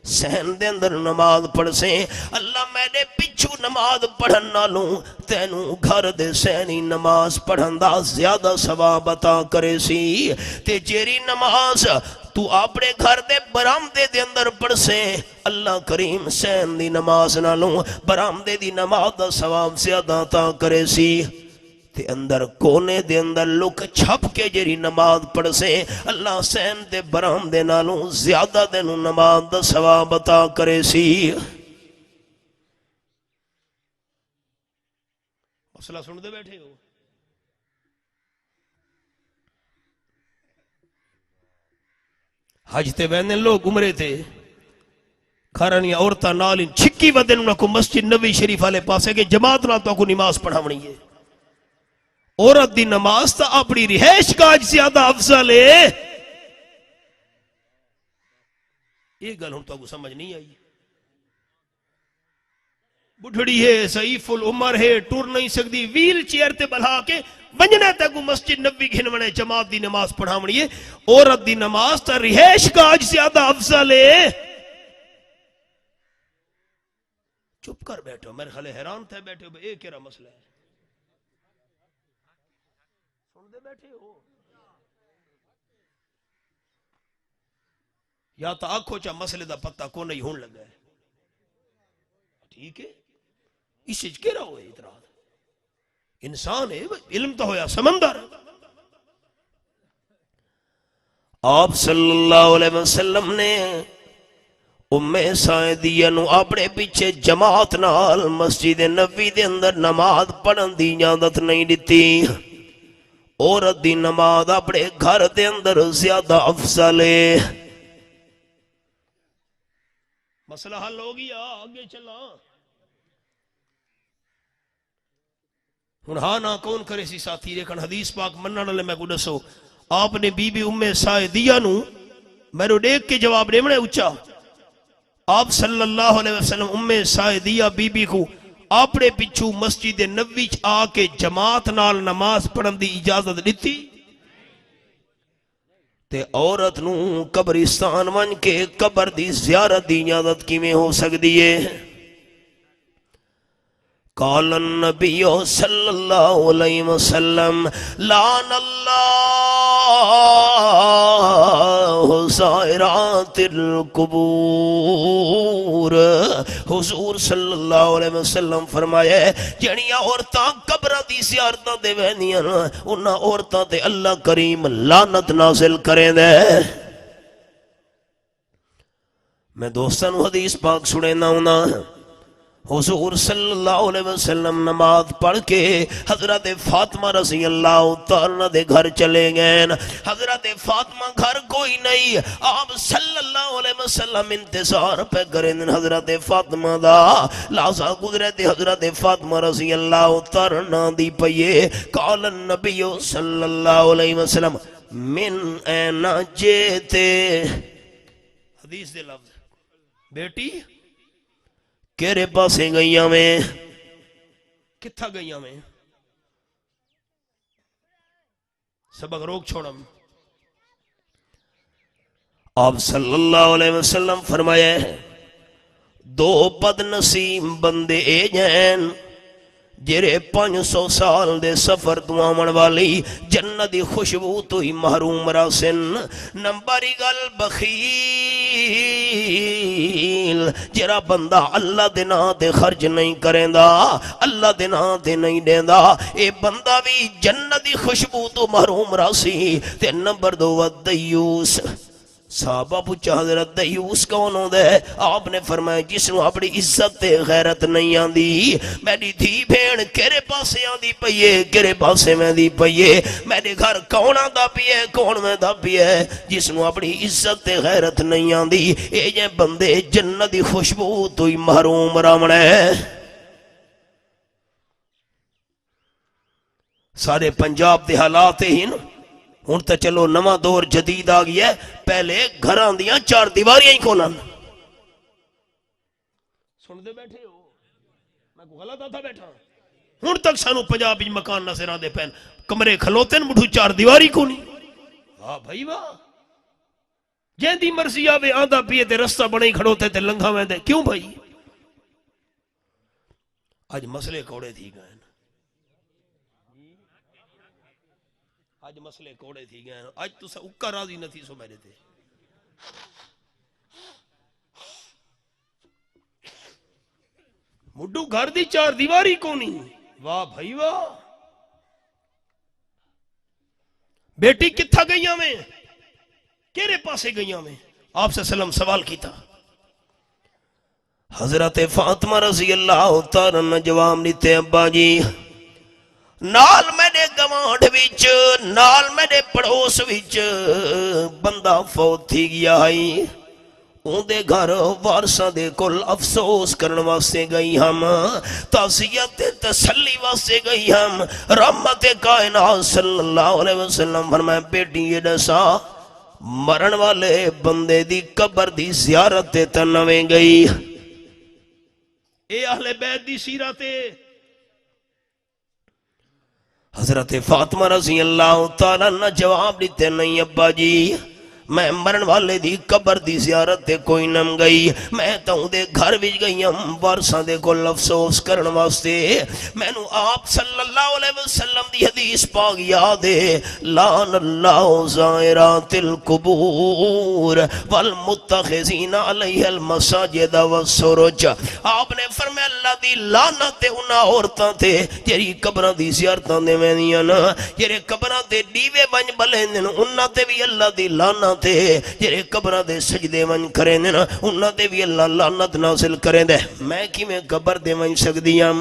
سہن دے اندر نماز پڑھ سے اللہ میں نے پچھو نماز پڑھن نالوں تینوں گھر دے سہنی نماز پڑھن دا زیادہ ثواب عطا کرے سی تے جیری نماز تو اپنے گھر دے برامدے دے اندر پڑھ سے اللہ کریم سہن دی نماز نالوں برامدے دی نماز دا ثواب زیادہ عطا کرے سی تے اندر کونے دے اندر لک چھپ کے جری نماز پڑھ سے اللہ سین دے برام دے نالوں زیادہ دینوں نماز دا ثواب عطا کرے سی مسئلہ سن دے بیٹھے ہو حج تے بہنے لوگ عمرے تھے کھارانی عورتہ نالین چھکی ودن انہوں کو مسجد نبی شریف والے پاسے کہ جماعت نہ تو کو نماز پڑھاونی ہے عورت دی نماز تا اپنی رہائش کاج زیادہ افضل ہے یہ گل ہم تو کو سمجھ نہیں آئی بڑھڑی ہے ضعیف العمر ہے ٹور نہیں سکتی ویل چیئر تے بلھا کے ونجنے تک مسجد نبی گھنونے جماعت دی نماز پڑھاونی ہے عورت دی نماز تا رہائش کاج زیادہ افضل ہے چپ کر بیٹھو میرے خالے حیران تھے بیٹھے ہو ایک کیا مسئلہ ہے بیٹھے ہو یا تو آنکھوں چا مسئلے دا پتہ کو نہیں ہون لگا ہے ٹھیک ہے اس کہہ رہا ہوئے اعتراض انسان ہے علم تو ہویا سمندر آپ صلی اللہ علیہ وسلم نے ام سعدیہ نو اپنے پیچھے جماعت نال مسجد نبوی دے اندر نماز پڑھن دی اجازت نہیں دیتی عورت دی نماز اپنے گھر دے اندر زیادہ افضل ہے مسئلہ حل ہو گیا آگے چلا ہاں نہ کون کرے سی ساتھی لیکن حدیث پاک منن والے میں کو دسو آپ نے بی بی ام سعدیہ نو میرے دیکھ کے جواب دے منے اچھا آپ صلی اللہ علیہ وسلم ام سعدیہ بی بی کو اپنے پچھو مسجد نبوی آ کے جماعت نال نماز پڑھن دی اجازت دیتی تے عورت نو قبرستان ون کے قبر دی زیارت دی اجازت کی میں ہو سکتی ہے قال النبی صلی اللہ علیہ وسلم لعن اللہ زائرات القبور حضور صلی اللہ علیہ وسلم فرمایا جنیاں عورتاں قبرہ دی زیارتاں دے وینیاں انہاں عورتاں تے اللہ کریم لعنت نازل کریں دے میں دوستاں نو حدیث پاک سنے نہ حضور صلی اللہ علیہ وسلم نماز پڑھ کے حضرت فاطمہ رضی اللہ تعالیٰ دے گھر چلے گئے حضرت فاطمہ گھر کوئی نہیں آپ صلی اللہ علیہ وسلم انتظار پہ کریں حضرت فاطمہ دا لازا گزرے تھے حضرت فاطمہ رضی اللہ تعالیٰ دی پئیے قال النبی صلی اللہ علیہ وسلم من این جیتے حدیث دے لفظ بیٹی کیرے پاسے گئیاں میں کتھا گئیاں میں سبق روک چھوڑا میں آپ صلی اللہ علیہ وسلم فرمایا ہے دو بد نصیب بندے اے جین جرے 500 سال دے سفر تو آمن والی جنتی خوشبو تو ہی محروم راسن نمبری گل بخیل جرا بندہ اللہ دے نام تے خرچ نہیں کریں دا اللہ دے نام تے نہیں دیں دا اے بندہ بھی جنتی خوشبو تو محروم راسی تے نمبر 2 دیوس صحابہ پوچھا حضرت دیوس کون ہوں دے آپ نے فرمایا جس نے اپنی عزت تے غیرت نہیں آندی میری دھی بھین کیرے پاسے آندی پئیے کیرے پاسے میں دی پئیے میرے گھر کون آندہ پیے کون میں دا پیے جس نے اپنی عزت تے غیرت نہیں آندی اے جے بندے جنتی خوشبو تو ہی محروم رامنے سارے پنجاب دے حالات ہی نا ہون تا چلو نواں دور جدید آ گیا ہے پہلے گھران دیاں 4 دیواریاں ہی کونن سن دے بیٹھے ہو میں کو غلط آتا بیٹھا ہون تک سانو پنجابی مکان نظران دے پہن کمرے کھلوتن مٹھو 4 دیواری کونی واہ بھائی واہ جہاں دی مرضی آوے آندہ پیے تے رستہ بڑے ہی کھڑوتے تے لنگھا میں دے کیوں بھائی آج مسئلے کوڑے تھی گئے آج مسئلے کوڑے تھی گئے آج تو سا اکا راضی نہ تھی سو میرے تھے مڈو گھر دی 4 دیواری کونی واہ بھائی واہ بیٹی کتھا گئیاں میں کیرے پاسے گئیاں میں آپ سے سلام سوال کی تھا حضرت فاطمہ رضی اللہ تعالیٰ نے جواب دیتے ابا جی نال میرے گوانڈ وچ نال میرے پڑوس وچ بندہ فوت تھی گیا ہے اون دے گھر وارثاں دے کول افسوس کرن واسطے گئی ہم تعزیت تسلی واسطے گئی ہم رحمت کائنات صلی اللہ علیہ وسلم فرمایا بیٹی یہ دسا مرن والے بندے دی قبر دی زیارت تے تنویں گئی اے اہل بیت دی سیرت حضرت فاطمہ رضی اللہ تعالیٰ نے جواب دیتے نہیں ابا جی میں مرن والے دی قبر دی زیارت تے کوئی نم گئی میں تاؤں دے گھر وچ گئی ہم وارثاں دے کول افسوس کرن واسطے میں نو آپ صلی اللہ علیہ وسلم دی حدیث پاک یاد ہے لعن اللہ زائرات القبور والمتخذین علیہ المساجد والسرج آپ نے فرمایا اللہ دی لعنت انہاں عورتاں تے جڑی قبراں دی زیارتاں دے ویندیاں نا جڑے قبراں تے دیوے ونج بلیندے انہاں تے بھی اللہ دی لعنت جرے قبرہ دے سجدے ون کریں دے نا انہاں دے بھی اللہ لعنت نازل کریں دے میں کی میں قبر دے ون سکدیاں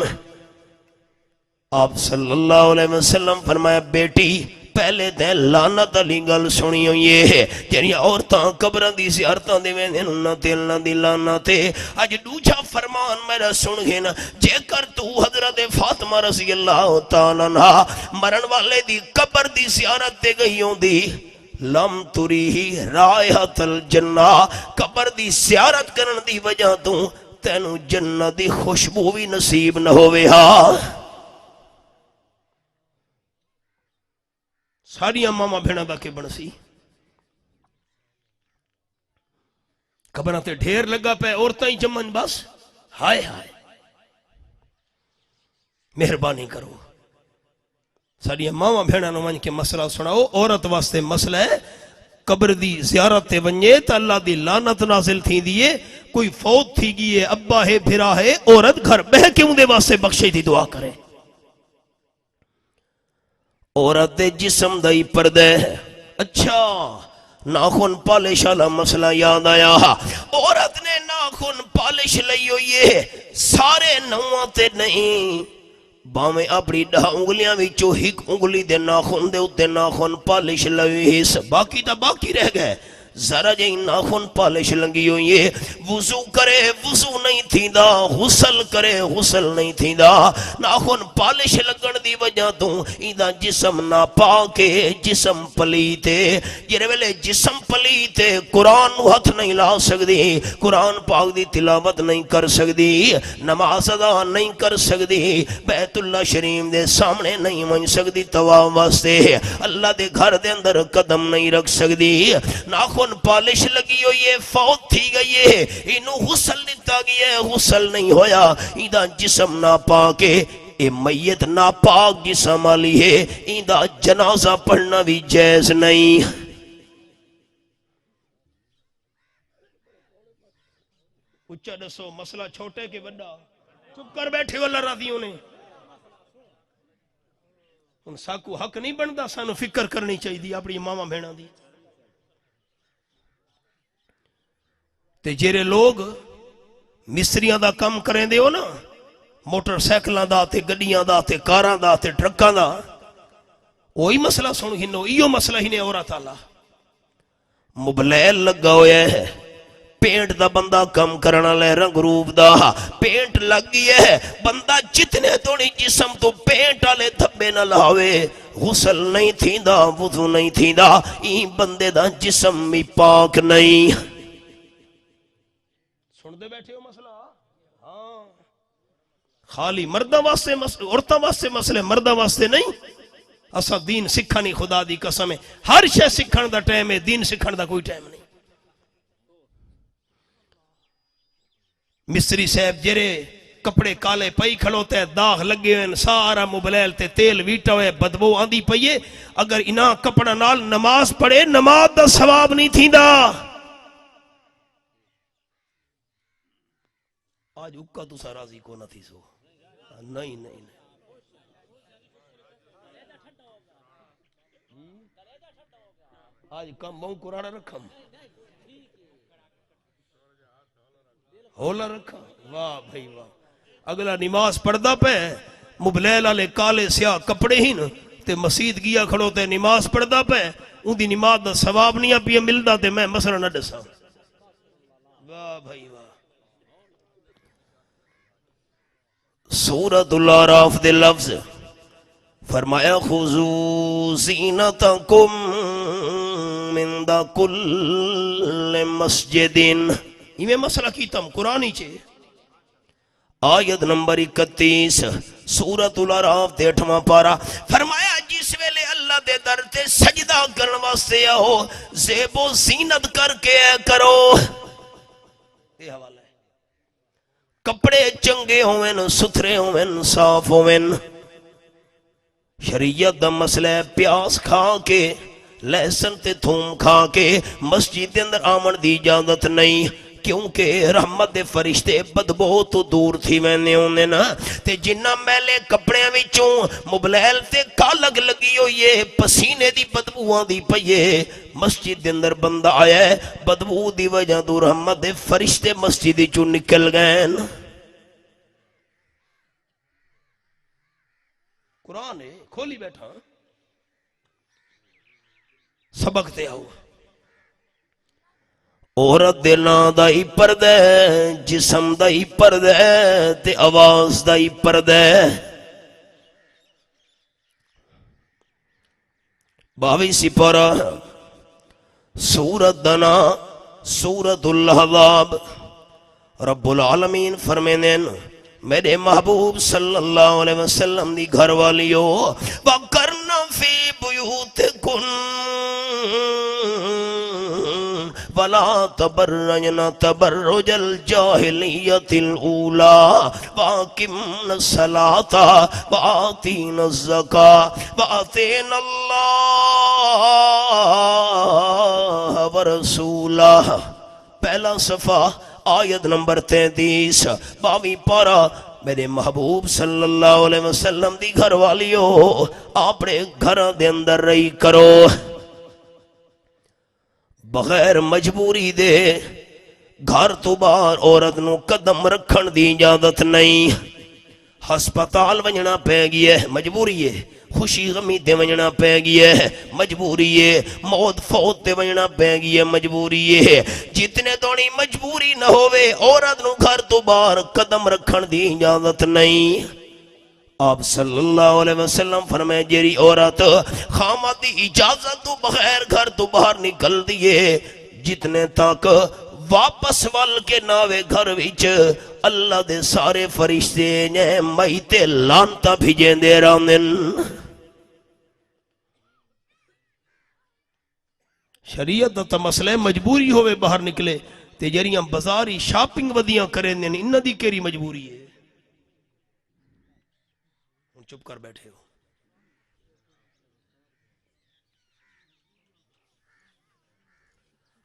آپ صلی اللہ علیہ وسلم فرمایا بیٹی پہلے دے لعنت علی گل سنی ہوئی ہے جنہی عورتاں قبرہ دی زیارتاں دے وین انہاں تے اللہ دی لعنت اج دوجا فرمان میرا سن گے نا جے کر تو حضرت فاطمہ رضی اللہ تعالیٰ عنہ مرن والے دی قبر دی زیارت تے گئی ہوں دی لم تری رائحت الجنہ، قبر دی زیارت کرن دی وجہ تو تینو جنت دی خوشبو بھی نصیب نہ ہوئے ہاں۔ ساریاں ماما بھیڑا دا کے بنسی، قبرہ تے ڈھیر لگا پہ عورتاں ہی جمن بس، ہائے ہائے مہربانی کرو ساڑی ماما بھیڑا نو ون کے مسئلہ سناؤ۔ عورت واسطے مسئلہ ہے قبر دی زیارت تے ونجے تا اللہ دی لعنت نازل تھی دیئے، کوئی فوت تھی گئی ہے، ابا ہے بھرا ہے، عورت گھر بہ کے اندے واسطے بخشے دی دعا کرے۔ عورت دے جسم دائی پردے، اچھا ناخن پالش والا مسئلہ یاد آیا، عورت نے ناخن پالش لئی ہوئی ہے، سارے نواتے نہیں، باویں اپنی ڈھا انگلیاں وچوں ہک انگلی دے ناخن دے اتے ناخن پالش لئی ہے، باقی تا باقی رہ گئے، ذرا جہی ناخن پالش لنگی ہوئی ہے، وضو کرے وضو نہیں تھیندا، غسل کرے غسل نہیں تھیندا، ناخن پالش لگن دی وجہ تو ایدہ جسم ناپاکے، جسم پلیتے، جرے ویلے جسم پلیتے قرآن ہاتھ نہیں لا سکدی، قرآن پاک دی تلاوت نہیں کر سکدی، نماز ادا نہیں کر سکدی، بیت اللہ شریف دے سامنے نہیں من سکدی، طواف واسطے اللہ دے گھر دے اندر قدم نہیں رکھ سکدی، ناخن پالش لگی ہوئی ہے، فوت تھی گئی ہے، انہوں غسل دیتا گئی ہے، غسل نہیں ہویا، ایدہ جسم ناپاکے، اے میت ناپاک جسم والی ہے، ایدہ جنازہ پڑھنا بھی جائز نہیں۔ اچھا دسو مسئلہ چھوٹے کے بڑا چپ کر بیٹھے واللہ راضیوں نے، ان ساکو حق نہیں بندا، سانو فکر کرنی چاہی دی اپنی ماما بھینا دی۔ تے جیرے لوگ مستریاں دا کم کریں دے ہو نا، موٹر سیکلاں دا تے گڈیاں دا تے کاراں دا تے ٹرکاں دا، وہی مسئلہ سن ہنو، ایو مسئلہ ہی نے عورت اللہ مبلیل لگا ہویا ہے، پینٹ دا بندہ کم کرنا لے، رنگ روپ دا پینٹ لگ گئی ہے، بندہ جتنے تھوڑی جسم تو پینٹ آلے دھبے نہ لاوے، غسل نہیں تھیندا، وضو نہیں تھیندا، این بندے دا جسم میں پاک نہیں۔ سن دے بیٹھے ہو مسئلہ؟ ہاں خالی مردہ واسطے مسئلہ، عورتہ واسطے مسئلہ، مردہ واسطے نہیں۔ اسا دین سکھانی خدا دی قسم ہے، ہر شے سکھن دا ٹائم ہے، دین سکھن دا کوئی ٹائم نہیں۔ مصری صاحب جرے کپڑے کالے پئی کھڑوتے ہیں، داغ لگے ہوئے، سارا مبلیل تے تیل ویٹا ہوئے، بدبو آندھی پئیے، اگر انہاں کپڑا نال نماز پڑھے، نماز دا ثواب نہیں تھیندا۔ آج اکا تو سا راضی کو نہ تھی سو، نہیں نہیں نہیں، آج کم بہوں قرآن رکھم، ہولا رکھا، واہ بھائی واہ، اگلا نماز پڑھدا پہ مبلیل آلے کالے سیاہ کپڑے ہی نا تے مسجد گیا کھڑو تے نماز پڑھدا پہ ان دی نماز دا ثواب نہیں پیا ملدا تے میں مسئلہ نہ ڈسا، واہ بھائی واہ۔ سورۃ الاعراف دے لفظ فرمایا خذوا زینتکم من دا کل مسجد، میں مسئلہ کیتا ہم قرآنی چھے، آیت نمبر 31 سورۃ الاعراف دے 8واں پارا، فرمایا جس ویلے اللہ دے در تے سجدہ کرن واسطے آؤ، زیب و زینت کر کے کرو۔ یہ حوالہ ہے، کپڑے چنگے ہوئن، ستھرے ہوئن، صاف ہوئن۔ شریعت دا مسئلہ ہے، پیاس کھا کے لہسن تے تھوم کھا کے مسجد دے اندر آمن دی اجازت نہیں، کیونکہ رحمت دے فرشتے بدبو تو دور تھی میں نے انہیں نا، تے جنہ میلے کپڑے وچوں مبلیل تے کالگ لگی ہوئے، پسینے دی بدبوان دی پئیے، مسجد دے اندر بندہ آیا ہے، بدبو دی وجہ تو رحمت دے فرشتے مسجد چوں نکل گئے۔ قرآن ہے کھولی بیٹھا، سبق دے آؤ۔ عورت دے نا دائی پردے، جسم دائی پردے تے آواز دائی پردے۔ 22 سپارہ سورت دنا سورت الاحزاب رب العالمین فرمینے میرے محبوب صلی اللہ علیہ وسلم دی گھر والیو وَقَرْنَ فِي بُيُوتِكُنْ وَلَا تَبَرَّجْنَ تَبَرُّجَ الْجَاهِلِيَّةِ الْأُولَى وَأَقِمْنَ الصَّلَاةَ وَآتِينَ الزَّكَاةَ وَأَطِعْنَ اللَّهَ وَرَسُولَهُ۔ پہلا صفحہ آیت نمبر 33 باویں پارہ۔ میرے محبوب صلی اللہ علیہ وسلم دی گھر والیو اپنے گھراں دے اندر رہی کرو، بغیر مجبوری دے گھر تو باہر عورت نو قدم رکھن دی اجازت نہیں۔ ہسپتال ونجنا پہ گیا ہے، مجبوری ہے۔ خوشی غمی تے ونجنا پہ گیا ہے، مجبوری ہے۔ موت فوت تے ونجنا پہ گیا ہے، مجبوری ہے۔ جتنے دونی مجبوری نہ ہوئے عورت نو گھر تو باہر قدم رکھن دی اجازت نہیں۔ آپ صلی اللہ علیہ وسلم فرمائے جیری عورت خامد دی اجازت تو بغیر گھر تو باہر نکل دیئے جتنے تک واپس وال کے ناوے گھر وچ اللہ دے سارے فرشتے نے مہیتے لانتا بھیجیں دے رہنن۔ شریعت تا مسئلہ مجبوری ہوئے باہر نکلے تے جریاں بازاری شاپنگ ودیاں کریں دیں انہ دی کیری مجبوری ہے؟ چپ کر بیٹھے ہو۔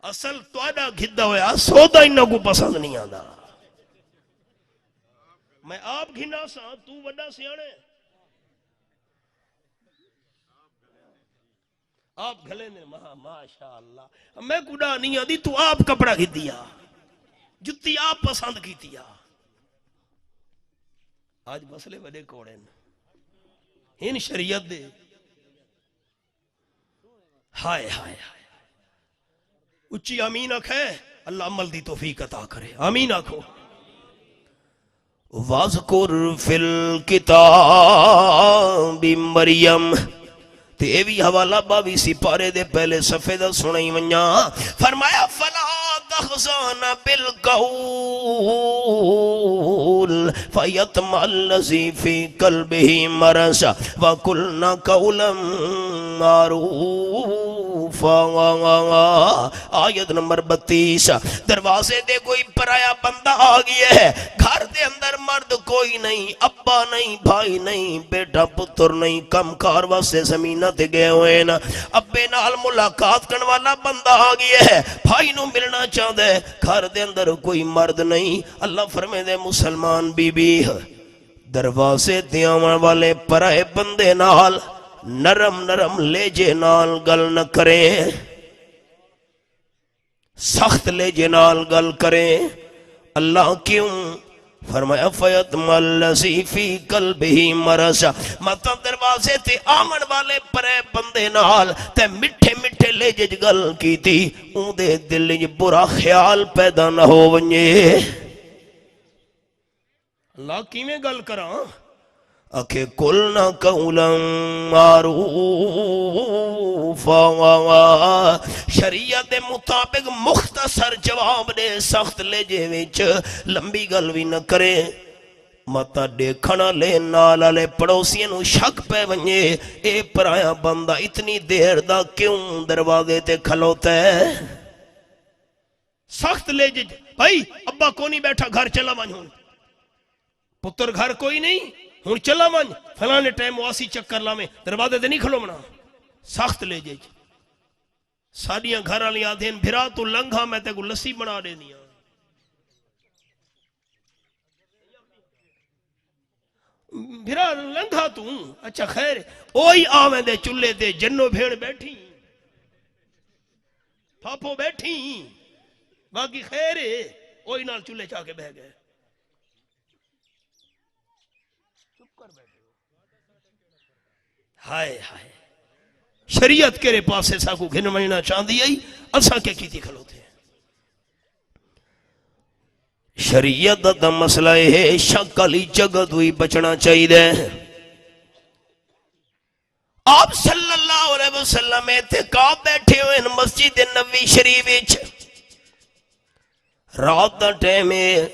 اصل توڑا گھدہ ہویا سودا انہوں کو پسند نہیں آدھا۔ میں آپ گھنا سا تو وڈا سیانے آپ گھلے نے ماشاءاللہ میں کڑا نہیں آدھی تو آپ کپڑا گھی دیا جتی آپ پسند کی دیا۔ آج مسئلے بڑے کوڑے ان شریعت دے ہائے ہائے ہائے اچھی آمین آکھے اللہ عمل دی توفیق عطا کرے، آمین آکھو۔ وَاذْكُرْ فِي الْكِتَابِ مریم تے ایوی حوالہ باوی سپارے دے پہلے صفحے دا سنائی ونیا فرمایا فَلَا تَخْزَانَ بِالْقَوْلِ فَيَطْمَعَ الَّذِي فِي قَلْبِهِ مَرَضٌ وَقُلْنَ قَوْلًا مَّعْرُوفًا۔ آیت نمبر 32 دروازے دے کوئی پرایا بندہ آگیا ہے، گھر دے اندر مرد کوئی نہیں، ابا نہیں، بھائی نہیں، بیٹا پتر نہیں، کم کار واسے زمینہ تے گئے ہوئے نا، ابے نال ملاقات کرنے والا بندہ آگیا ہے، بھائی نو ملنا چاہتا ہے، گھر دے اندر کوئی مرد نہیں۔ اللہ فرمائے دے مسلمان بی بی دروازے دیاں والے پرائے بندے نال نرم نرم لیجے نال گل نہ کریں، سخت لیجے نال گل کریں۔ اللہ کیوں فرمایا فَيَطْمَعَ الَّذِي فِي قَلْبِهِ مَرَضٌ، مطلب دروازے تے آمن والے پرے بندے نال تے مٹھے مٹھے لیجے گل کی تھی اون دے دل وچ برا خیال پیدا نہ ہو ونجے۔ اللہ کیویں گل کراں اکھے قُلْنَا قَوْلًا مَّعْرُوفًا، شریعت مطابق مختصر جواب دے، سخت لیجے وچ لمبی گل بھی نہ کرے۔ متا دیکھنا لے نالا لے پڑوسیاں نو شک پہ ونجے اے پرایا بندہ اتنی دیر دا کیوں دروازے تے کھلوتا ہے۔ سخت لیجے بھائی ابا کو نہیں بیٹھا گھر چلا ون ہوں، پتر گھر کوئی نہیں ہوں چلا ون فلانے ٹائم واسی چکر لامے دروازے تے نہیں کھلو منا، سخت لے جے ساڑیاں گھر والی آدھین بھرا تو لنگھا میں تے کو لسی بنا دے دیا، بھرا لنگھا تو اچھا خیر اوہی آویں دے چلے دے جنو بھیڑ بیٹھی پھاپو بیٹھی باقی خیر ہے اوہی نال چلے چاہ کے بہ گئے۔ ہائے ہائے شریعت کے پاس ایسا کو گھن مہینہ چاندی آئی اسا کے کیتی کھلوتے ہیں۔ شریعت دا مسئلہ ہے شک علی جگہ دوئی بچنا چاہیے۔ آپ صلی اللہ علیہ علیہ وسلم اعتکاف بیٹھے ہوئے مسجد نبوی شریف وچ، رات دا ٹائم ہے،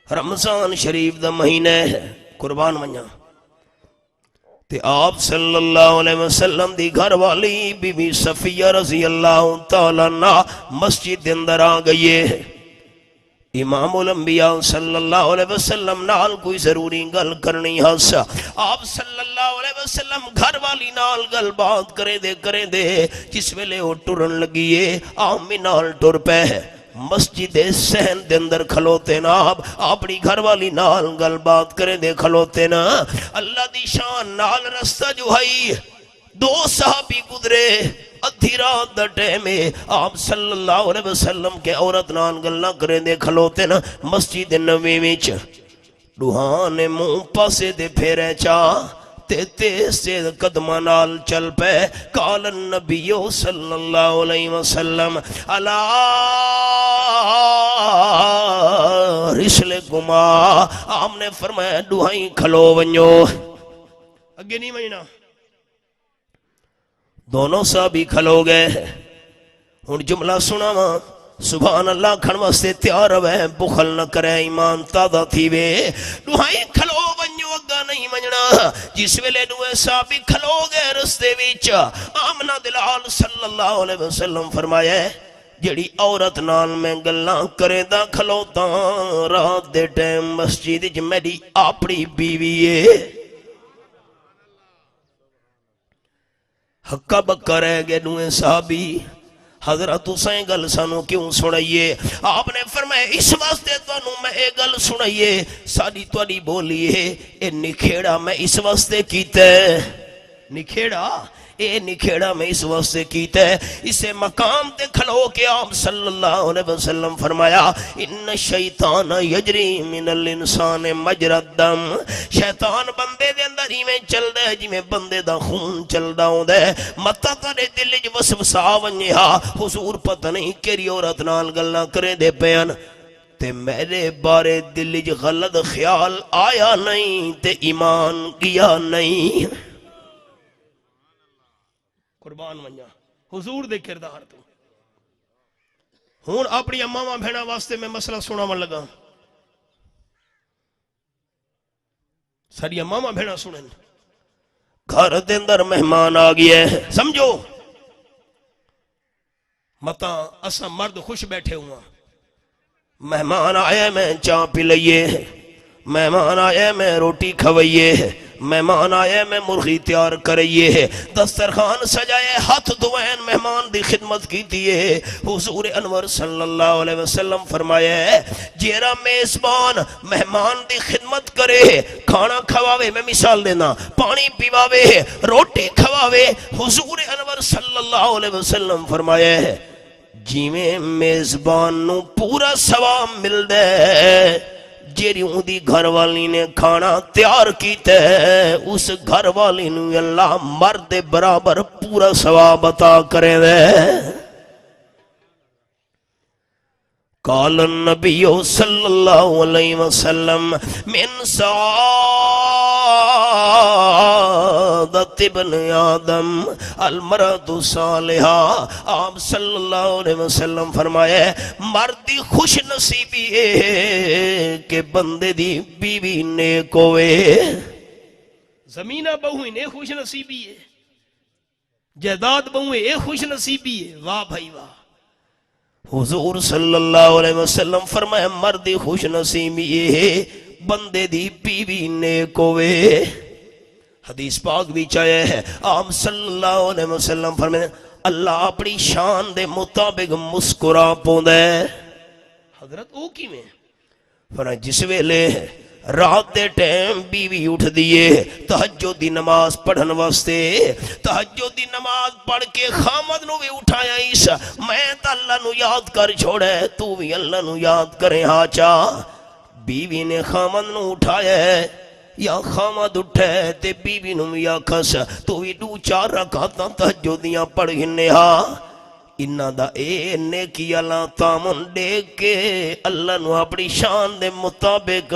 رمضان شریف دا مہینہ ہے، قربان ونجا تے آپ صلی اللہ علیہ وسلم دی گھر والی بی بی صفیہ رضی اللہ تعالیٰ عنہ مسجد دے اندر آ گئی ہے۔ امام الانبیاء صلی اللہ علیہ وسلم نال کوئی ضروری گل کرنی ہس، آپ صلی اللہ علیہ وسلم گھر والی نال گل بات کرے دے جس ویلے وہ ٹرن لگیے آمی نال ٹر پہ مسجد سہن دے اندر کھلوتے نا، آپ اپنی گھر والی نال گل بات کرے دے کھلوتے نا، اللہ دی شان نال رستہ جو ہے دو صحابی گزرے، ادھی رات دا ٹائم ہے، آپ صلی اللہ علیہ وسلم کے عورت نال گلاں کرے دے کھلوتے نا مسجد نبوی وچ، روحان منہ پاسے دے پھیرے چا تیز سے قدمہ نال چل پہ، قال النبی صلی اللہ علیہ وسلم علی رسلکما، آپ نے فرمایا ڈوہائیں کھلو ونجو، اگے نہیں مجھنا، دونوں صحابی کھلو گئے۔ ہن جملہ سنا ماں، سبحان اللہ کھن واسطے تیار ہوئے، بخل نہ کرے، ایمان تازہ تھی وے، ڈوہائیں کھلو ونجو، اگا نہیں منجنا۔ جس ویلے دوے صحابی کھلو گئے رستے وچ، آمنہ دلال صلی اللہ علیہ وسلم فرمایا جڑی عورت نال میں گلاں کرے دا کھلوتا رات دے ٹائم مسجد وچ میری اپنی بیوی ہے، ہکا بکا رہ گئے دوے صحابی۔ حضرت حسین گل سانو کیوں سنائیے؟ آپ نے فرمایا اس واسطے تانوں میں اے گل سنائیے، ساری تواڈی بولی ہے اے نکھیڑا میں اس واسطے کیتا ہے، نکھیڑا اے نکھیڑا میں اس واسطے کیتا ہے، اسے مقام تے کھلو کے آپ صلی اللہ علیہ وسلم فرمایا ان شیطان یجری من الانسان مجرى الدم، شیطان بندے دے اندر ہی میں چل دے جی میں بندے دا خون چل دا ہوں دے، متا تارے دل جو وسوسہ ونجہا، حضور پتہ نہیں کیری عورت نال گلنا کرے دے پیان تے میرے بارے دل جو غلط خیال آیا نہیں تے ایمان کیا نہیں۔ قربان ونجا حضور دے کردار تو ہون اپنی اماں بھینا واسطے میں مسئلہ سنا من لگا، ساری اماں بھینا سنن، گھر دے اندر مہمان آ گیا ہے، سمجھو متا اسا مرد خوش بیٹھے ہوا، مہمان آئے میں چاہ پی لئیے، مہمان آئے میں روٹی کھوئیے، مہمان آئے میں مرغی تیار کرئیے، دسترخوان سجائے، ہاتھ دھوئیں، مہمان دی خدمت کی دیئے۔ حضور انور صلی اللہ علیہ وسلم فرمایا ہے جیرا میزبان مہمان دی خدمت کرے، کھانا کھواوے، میں مثال دینا، پانی پیواوے، روٹی کھواوے، حضور انور صلی اللہ علیہ وسلم فرمایا ہے جی میں میزبان نو پورا ثواب مل دے جیری ہوں دی گھر والی نے کھانا تیار کیتا ہے، اس گھر والی نو اللہ مرد برابر پورا ثواب عطا کرے دے۔ قال النبی صلی اللہ علیہ وسلم من سعادت ابن آدم المرد صالحہ، آپ صلی اللہ علیہ وسلم فرمایا مردی خوش نصیبی ہے کہ بندے دی بیوی نیک ہوئے، زمینہ بہوئی نے خوش نصیبی ہے، جائیداد بہوئی اے خوش نصیبی ہے، واہ بھائی واہ۔ حضور صلی اللہ علیہ وسلم فرمایا مردی خوش نصیبی ہے بندے دی بیوی نیک ہوئے۔ حدیث پاک بھی چاہے ہے آپ صلی اللہ علیہ وسلم فرمایا اللہ اپنی شان دے مطابق مسکرا پوندے۔ حضرت او کی میں فرمایا جس ویلے رات دے ٹائم بیوی اٹھ دیئے تہجد دی نماز پڑھن واسطے، تہجد دی نماز پڑھ کے خامد نو بھی اٹھایا عیسیٰ میں تا اللہ نو یاد کر چھوڑے تو بھی اللہ نو یاد کریں ہاچا، بیوی نے خامد نو اٹھایا ہے یا خامد اٹھے تے بیوی نو یا کھس تو بھی 2-4 رکعتاں تہجدیاں پڑھ گھنے ہاں، انہ دا اے نیکی اللہ تامن دیکھ کے اللہ نو اپنی شان دے مطابق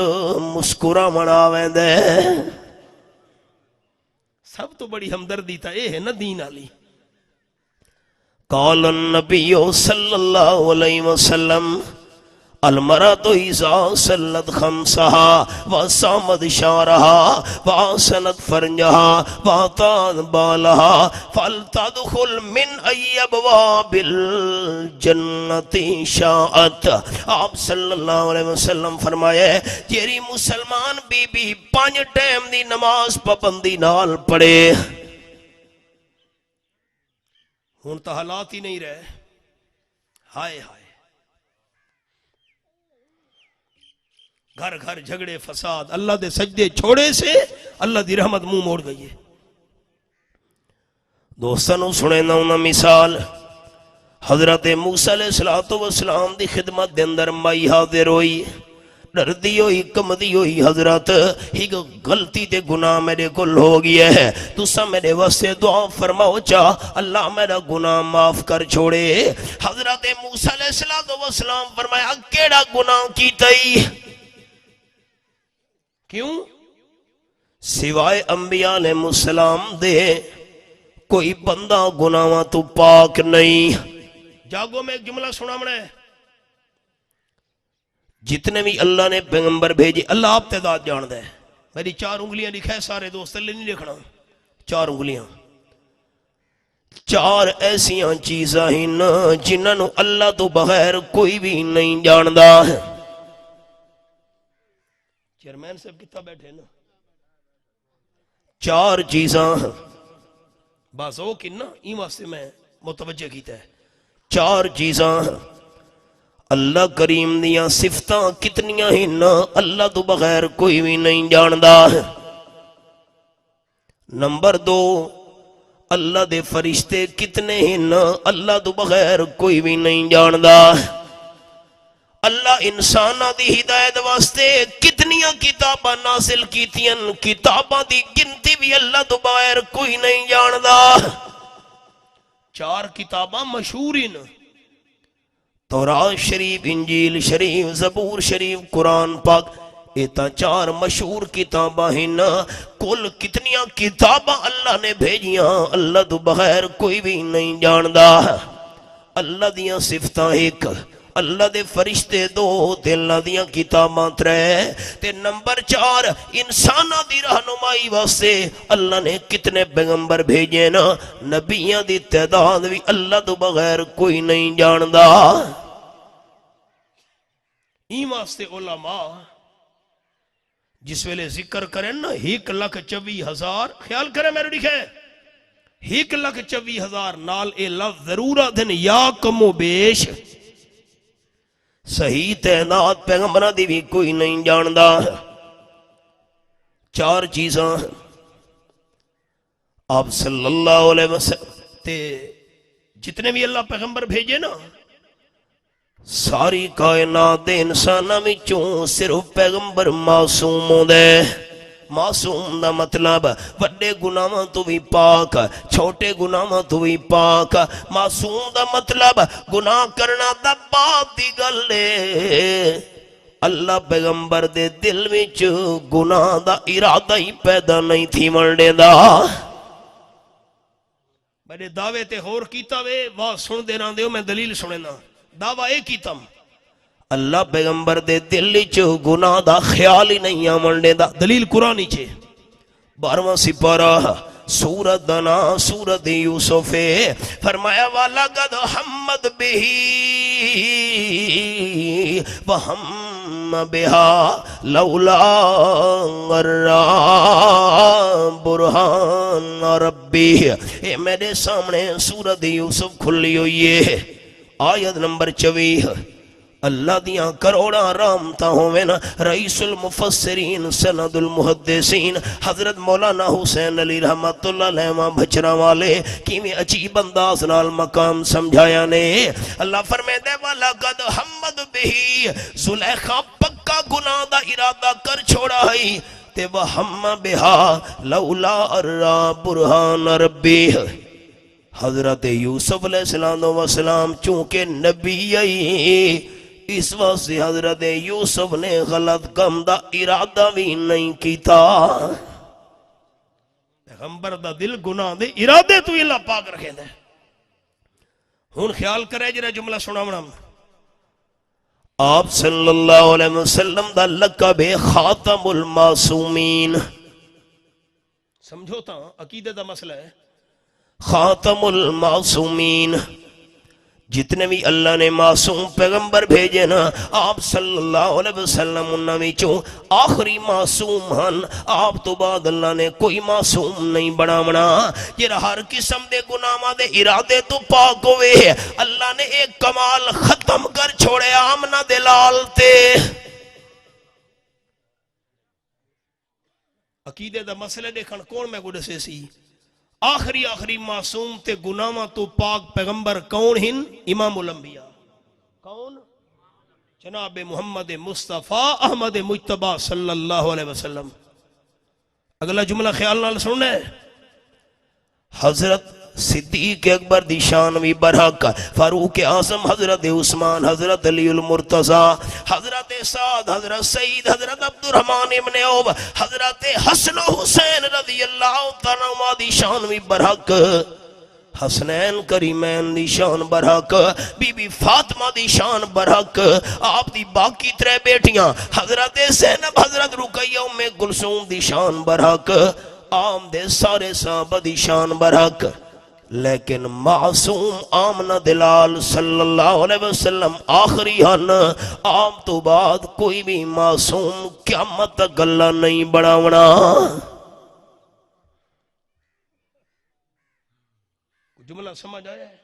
مسکرا مناویں دے۔ سب تو بڑی ہمدردی تھا یہ ہے نا دین علی. قال النبی صلی اللہ علیہ وسلم المرأة إذا صلت خمسها وصامت شعرها وأحسنت فرجها وأطاعت بالها فلتدخل من أي أبواب الجنة شاءت. آپ صلی اللہ علیہ وسلم فرمایا جیری مسلمان بی بی 5 ٹائم دی نماز پابندی نال پڑھے. ہن تو حالات ہی نہیں رہے. ہائے ہائے گھر گھر جھگڑے فساد. اللہ دے سجدے چھوڑے سے اللہ دی رحمت منہ موڑ گئی ہے. دوستانو سنے نا انہا مثال حضرت موسیٰ علیہ السلام دی خدمت دے اندر مائی حاضر ہوئی ڈردی ہوئی کمدی ہوئی حضرت ہی غلطی تے گناہ میرے کل ہو گیا ہے تُسا میرے واسطے دعا فرماؤ چاہ اللہ میرا گناہ معاف کر چھوڑے. حضرت موسیٰ علیہ السلام فرمایا کیڑا گناہ کیتا ہی کیوں سوائے انبیاء علیہ السلام دے کوئی بندہ گناہاں تو پاک نہیں. جاگو میں ایک جملہ سنا مڑے جتنے بھی اللہ نے پیغمبر بھیجے اللہ آپ تعداد جان دے. میری 4 انگلیاں لکھا ہے سارے دوست اللہ نہیں لکھنا 4 انگلیاں 4 ایسیاں چیزاں ہی نا جنہوں اللہ تو بغیر کوئی بھی نہیں جاندہ. چیئرمین صاحب کتا بیٹھے نا 4 چیزاں بس او کنا ایمان سے میں متوجہ کیتا ہے. 4 چیزاں اللہ کریم دیاں صفتاں کتنیاں ہی نا اللہ تو بغیر کوئی بھی نہیں جاندہ. نمبر 2 اللہ دے فرشتے کتنے ہی نا اللہ تو بغیر کوئی بھی نہیں جاندہ. اللہ انسانہ دی ہدایت واسطے کتنیاں کتاباں نازل کیتیاں کتاباں دی گنتی بھی اللہ تو بغیر کوئی نہیں جاندہ. 4 کتاباں مشہورین تورات شریف انجیل شریف زبور شریف قرآن پاک ایتا 4 مشہور کتاباں ہیں نا. کل کتنیاں کتاباں اللہ نے بھیجیاں اللہ تو بغیر کوئی بھی نہیں جاندہ. اللہ دیاں صفتاں ایک اللہ دے فرشتے 2 تے اللہ دیاں کتاباں 3 تے نمبر 4 انسانہ دی رہنمائی واسطے اللہ نے کتنے پیغمبر بھیجے نا. نبیاں دی تعداد بھی اللہ تو بغیر کوئی نہیں جاندہ. این واسطے علماء جس ویلے ذکر کریں نا 1,24,000 خیال کریں میرے لکھے 1,24,000 نال اے لفظ ضرورہ دن یا کم و بیش صحیح تعداد پیغمبرہ دی بھی کوئی نہیں جاندہ. 4 چیزاں آپ صلی اللہ علیہ وسلم تے جتنے بھی اللہ پیغمبر بھیجے نا ساری کائنات انسانہ میں چون صرف پیغمبر معصوم ہو دے. معصوم دا مطلب وڈے گناہاں تو بھی پاک چھوٹے گناہاں تو بھی پاک. معصوم دا مطلب گناہ کرنا دا بات دی گلے اللہ پیغمبر دے دل وچ گناہ دا ارادہ ہی پیدا نہیں تھی مرنے دا. میرے دعوے تے ہور کیتا وے واہ سن دینا دیو میں دلیل سننا دعویٰ ایک ہی تم اللہ پیغمبر دے دل چو گناہ دا خیال ہی نہیں آمنڈے دا. دلیل قرآنی چھے 12واں سپارہ سورت دنا سورت یوسف فرمایا وَلَقَدْ حَمَّدْ بِهِ وَحَمَّ بِهَا لَوْلَا بُرْحَانَ رَبِّهِ. اے میرے سامنے سورت یوسف کھلی ہوئی ہے آیت نمبر 24. اللہ دیاں کروڑا رامتا ہوئے نا رئیس المفسرین سند المحدثین حضرت مولانا حسین علی رحمت اللہ علیہ بچرا والے کیویں عجیب انداز نال مقام سمجھایا نے. اللہ فرمائے دے وَلَقَدْ حَمَّدْ بِهِ زلیخا پکا گناہ دا ارادہ کر چھوڑا ہے تے وَحَمَّ بِهَا لَوْلَا بُرْحَانَ رَبِّهِ. حضرت یوسف علیہ السلام چونکہ نبی آئی اس واسطے حضرت یوسف نے غلط کم دا ارادہ بھی نہیں کیتا. پیغمبر دا دل گناہ دے ارادے تو اللہ پاک رکھے دے. ہون خیال کرے جرے جملہ سنا منام. آپ صلی اللہ علیہ وسلم دا لقب خاتم المعصومین. سمجھو تا عقیدہ دا مسئلہ ہے. خاتم المعصومین جتنے بھی اللہ نے معصوم پیغمبر بھیجے نا آپ صلی اللہ علیہ وسلم انہاں وچوں آخری معصوم ہن. آپ تو بعد اللہ نے کوئی معصوم نہیں بناونا جڑا ہر قسم دے گناہاں دے ارادے تو پاک ہوئے. اللہ نے ایک کمال ختم کر چھوڑے آمنہ دے لال تے. عقیدے دا مسئلہ دیکھن کون میں گوڑے سے سی آخری معصوم تے گناہاں تو پاک پیغمبر کون ہن؟ امام الانبیاء. کون؟ جناب محمد مصطفیٰ احمد مجتبی صلی اللہ علیہ وسلم. اگلا جملہ خیال نال سننا ہے. حضرت صدیق اکبر دی شان بھی برحق، فاروق اعظم حضرت عثمان، حضرت علی المرتضی، حضرت سعد، حضرت سعید، حضرت عبد الرحمن ابن عوف، حضرت حسن و حسین رضی اللہ تعالیٰ عنہ دی شان بھی برحق، حسنین کریمین دی شان برحق، بی بی فاطمہ دی شان برحق، آپ دی باقی ترے بیٹیاں حضرت زینب، حضرت رقیہ ام کلثوم دی شان برحق، عام دے سارے صحابہ دی شان برحق. لیکن معصوم آمنہ دلال صلی اللہ علیہ وسلم آخری ہن. آپ تو بعد کوئی بھی معصوم قیامت تک اللہ نہیں بڑھاونا. جملہ سمجھ آیا ہے؟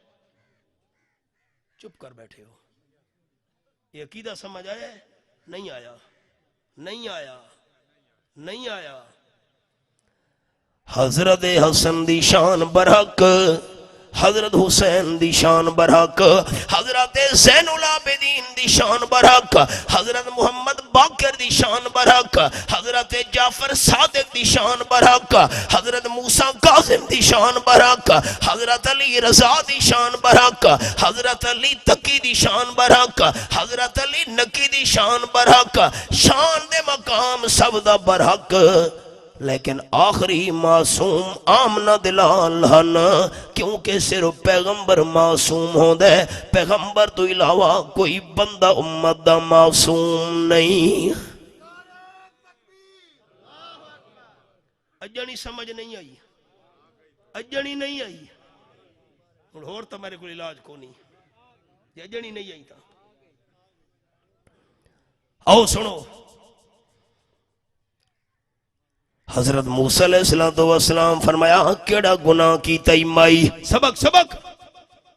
چپ کر بیٹھے ہو. یہ عقیدہ سمجھ آیا ہے؟ نہیں آیا نہیں آیا نہیں آیا. حضرت حسن دی شان برحق، حضرت حسین دی شان برحق، حضرت زین العابدین دی شان برحق، حضرت محمد باقر دی شان برحق، حضرت جعفر صادق دی شان برحق، حضرت موسیٰ کاظم دی شان برحق، حضرت علی رضا دی شان برحق، حضرت علی تقی دی شان برحق، حضرت علی نقی دی شان برحق. شان دے مقام سب دا برحق. لیکن آخری معصوم آمنہ دلال ہن کیونکہ صرف پیغمبر معصوم ہوں دے. پیغمبر تو علاوہ کوئی بندہ امت دا معصوم نہیں. اجانی سمجھ نہیں آئی، اجانی نہیں آئی. اور تو میرے کو علاج کو نہیں یہ اجانی نہیں آئی تھا. آؤ سنو. حضرت موسیٰ علیہ السلام فرمایا کیڑا گناہ کی تیمائی. سبق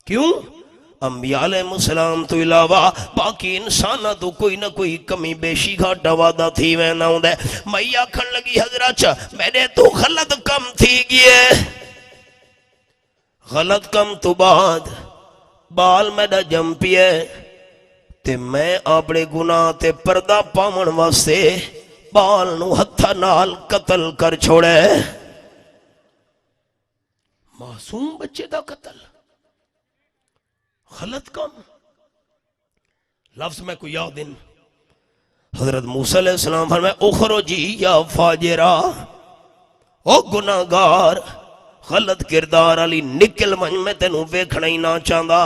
کیوں؟ انبیاء علیہ السلام تو علاوہ باقی انسانہ تو کوئی نہ کوئی کمی بیشی گھاٹا وعدہ تھی میں نہ ہوں دے. میں آکھن لگی حضرت میرے تو غلط کم تھی گئے. غلط کم تو بعد بال میڈا جم پیے تے میں اپنے گناہ تے پردہ پامن واسطے بال نو ہتھا نال قتل کر چھوڑے. معصوم بچے دا قتل غلط کام. لفظ میں کوئی یاد ان حضرت موسیٰ علیہ السلام فرمائے اخرجی یا فاجرہ، او گناہگار غلط کردار علی نکل من میں تینوں ویکھنا ہی نہ چاہتا.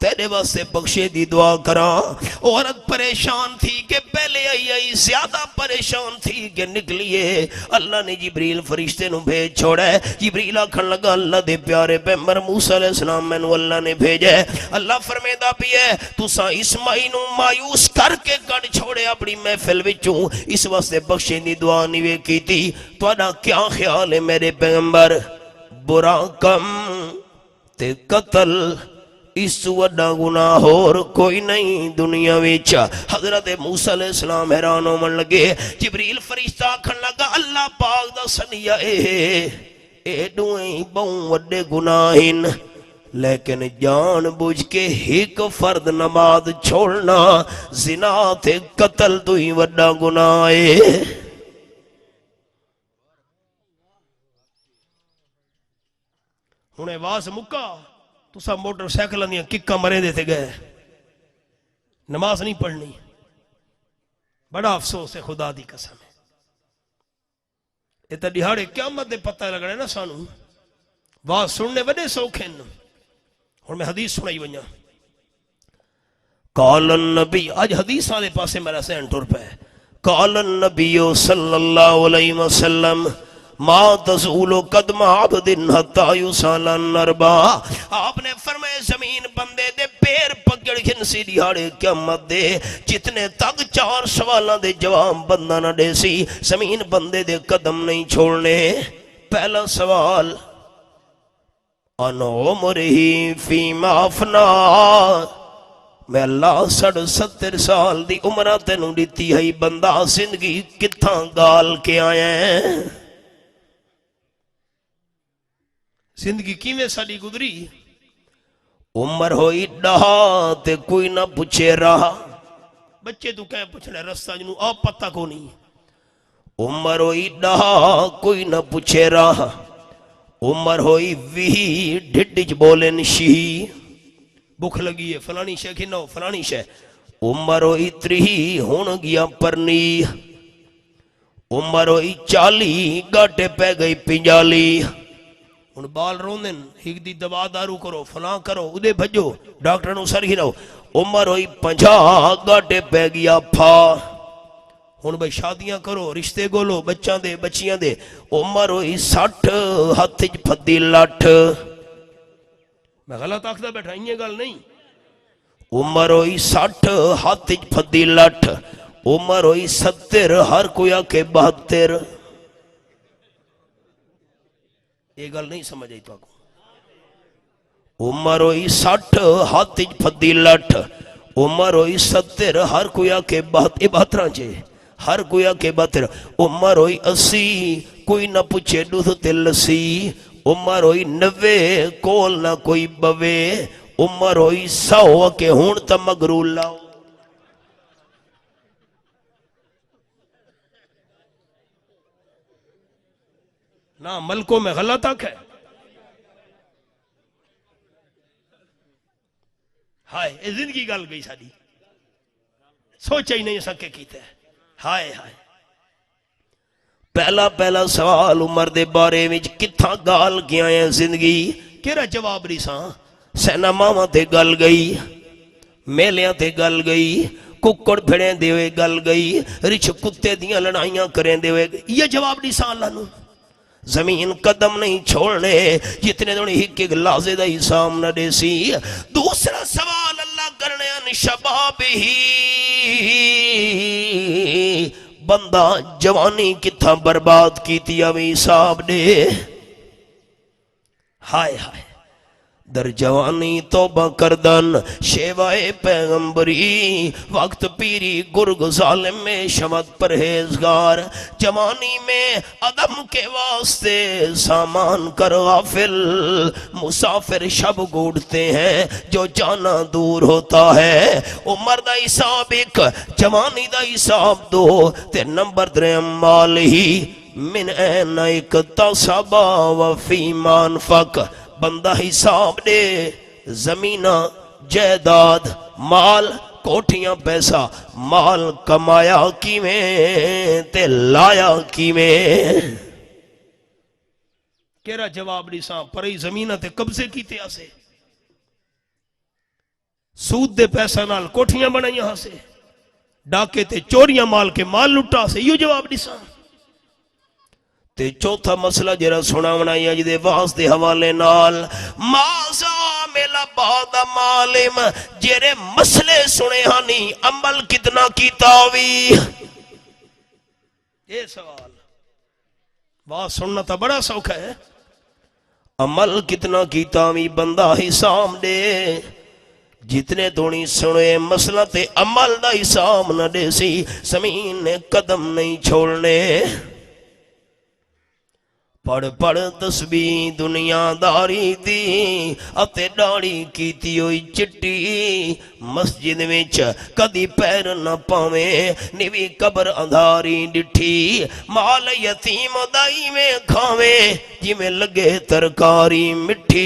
تیرے واسطے بخشے دی دعا کراں. عورت پریشان تھی کہ پہلے آئی زیادہ پریشان تھی کہ نکلیے. اللہ نے جبریل فرشتے نو بھیج چھوڑا ہے. جبریل آکھن لگا اللہ دے پیارے پیغمبر موسیٰ علیہ السلام میں نو اللہ نے بھیجا ہے. اللہ فرمیدا پی ہے تساں اسماعیل نو مایوس کر کے کڈ چھوڑے اپنی محفل وچوں، اس واسطے بخشے دی دعا نہیں کیتی. تہاڈا کیا خیال ہے میرے پیغمبر؟ برا کم تے قتل اس وڈا گناہ اور کوئی نہیں دنیا وچ. حضرت موسیٰ علیہ السلام حیران ہون لگے. جبریل فرشتہ آکھن لگا اللہ پاک دا سنیا اے دوئیں بہوں وڈے گناہ ہن، لیکن جان بوجھ کے ایک فرد نماز چھوڑنا زنا تے قتل تو ہی وڈا گناہ ہے. ہنے واز مکا تو سب موٹر سائیکل دیا ککا مرے دیتے گئے، نماز نہیں پڑھنی. بڑا افسوس ہے، خدا دی قسم ہے. یہ تو دہاڑے قیامت دے پتہ لگنا نا سانو واہ سننے وڈے سوکھے ہوں میں حدیث سنائی ونجا قال النبی اج حدیث آدھے پاسے میرا سین ٹر پہ قال النبی صلی اللہ علیہ وسلم ما تزول قدم عبد حتی یسال عن اربع آپ نے فرمائے زمین بندے دے پیر پکڑ گھنسی دیہاڑے قیامت دے جتنے تک 4 سوالاں دے جواب بندہ نہ دے سی زمین بندے دے قدم نہیں چھوڑنے پہلا سوال ان عمرہی فیما افنا میں اللہ 70 سال دی عمرہ تینوں دیتی ہے بندہ زندگی کتھاں گال کے آیا ہے زندگی کیویں ساڈی گزری عمر ہوئی ڈہا تے کوئی نہ پوچھے رہا بچے تو کہیں پوچھنے رستہ جنوں آپ پتہ کو نہیں عمر ہوئی ڈہا کوئی نہ پوچھے رہا عمر ہوئی وی ڈھڈج بولے نشی بکھ لگی ہے فلانی شے کھنو فلانی شے عمر ہوئی 30 ہون گیا پرنی عمر ہوئی 40 گاٹے پہ گئی 45 ان بال روندن ہیک دی دوا دارو کرو فلاں کرو ادھے بھجو ڈاکٹر نو سر ہی رہو عمر ہوئی 50 گاٹے پہ گیا پھا ہن بھائی شادیاں کرو رشتے گولو بچاں دے بچیاں دے عمر ہوئی 60 ہتھ وچ پھدی لٹھ میں غلط آکھدا بیٹھا یہ گل نہیں عمر ہوئی 60 ہاتھ وچ پھدی لٹھ عمر ہوئی 70 ہر کوئی آکے 72 یہ گل نہیں سمجھ آئی تو عمر ہوئی 60 ہاتھ وچ پھدی لٹھ عمر ہوئی 70 ہر کوئی آکے 72 چے ہر کوئی آکے 72 عمر ہوئی 80 کوئی نہ پوچھے دودھ تے لسی عمر ہوئی 90 کول نہ کوئی بوے عمر ہوئی 100 کے ہون تا مگرو لاؤ نا ملکوں میں غلط آکھ ہے ہائے یہ زندگی گل گئی ساری سوچا ہی نہیں سکے کیتے ہائے ہائے پہلا سوال عمر دے بارے وچ کتھاں گال گیا ہے زندگی کیڑا جواب نہیں ساں سینا ماما تے گل گئی میلیاں تے گل گئی ککڑ پھڑیں دے ہوئے گل گئی رچھ کتے دیاں لڑائیاں کریں دے ہوئے یہ جواب نہیں ساں اللہ نو زمین قدم نہیں چھوڑنے جتنے دونی ہی لازے دا حسام نہ دے سی دوسرا سوال اللہ کرنے ان شباب ہی بندہ جوانی کتھا برباد کی تھی امی صاحب نے ہائے ہائے در جوانی توبہ کردن شیوائے پیغمبری وقت پیری گرگ ظالم میں شمت پرہیزگار جوانی میں عدم کے واسطے سامان کر غافل مسافر شب گوڑتے ہیں جو جانا دور ہوتا ہے عمر دا حساب ایک جوانی دا حساب دو تے نمبر 3 مال ہی من این ایک تصبا وفیمان فک بندہ حساب دے زمینہ جائیداد مال کوٹھیاں پیسہ مال کمایا کی میں تے لایا کی میں کیرا جواب نہیں ساں پرئی زمینہ تے قبضے کیتے آسے سود دے پیسہ نال کوٹھیاں بنائی یہاں سے ڈاکے تے چوریاں مال کے مال لٹا سے یہ جواب نہیں ساں تے چوتھا مسئلہ جرا سنا بنائی اج دے واس دے حوالے نال مازا میلا بعد معلم جرے مسئلے سنے ہانی عمل کتنا کیتا ہوئی یہ سوال واس سننا تا بڑا سوکھا ہے عمل کتنا کیتا ہوئی بندہ حسام دے جتنے دونی سنے مسئلہ تے عمل دا حسام نہ دے سی زمین نے قدم نہیں چھوڑنے پڑھ پڑھ تسبیح دنیا داری دی اتے ڈاڑی کیتی ہوئی چٹی مسجد وچ کدی پیر نہ پاویں نیوی قبر اندھاری ڈٹھی مال یتیم دائی میں کھاویں جی میں لگے ترکاری مٹھی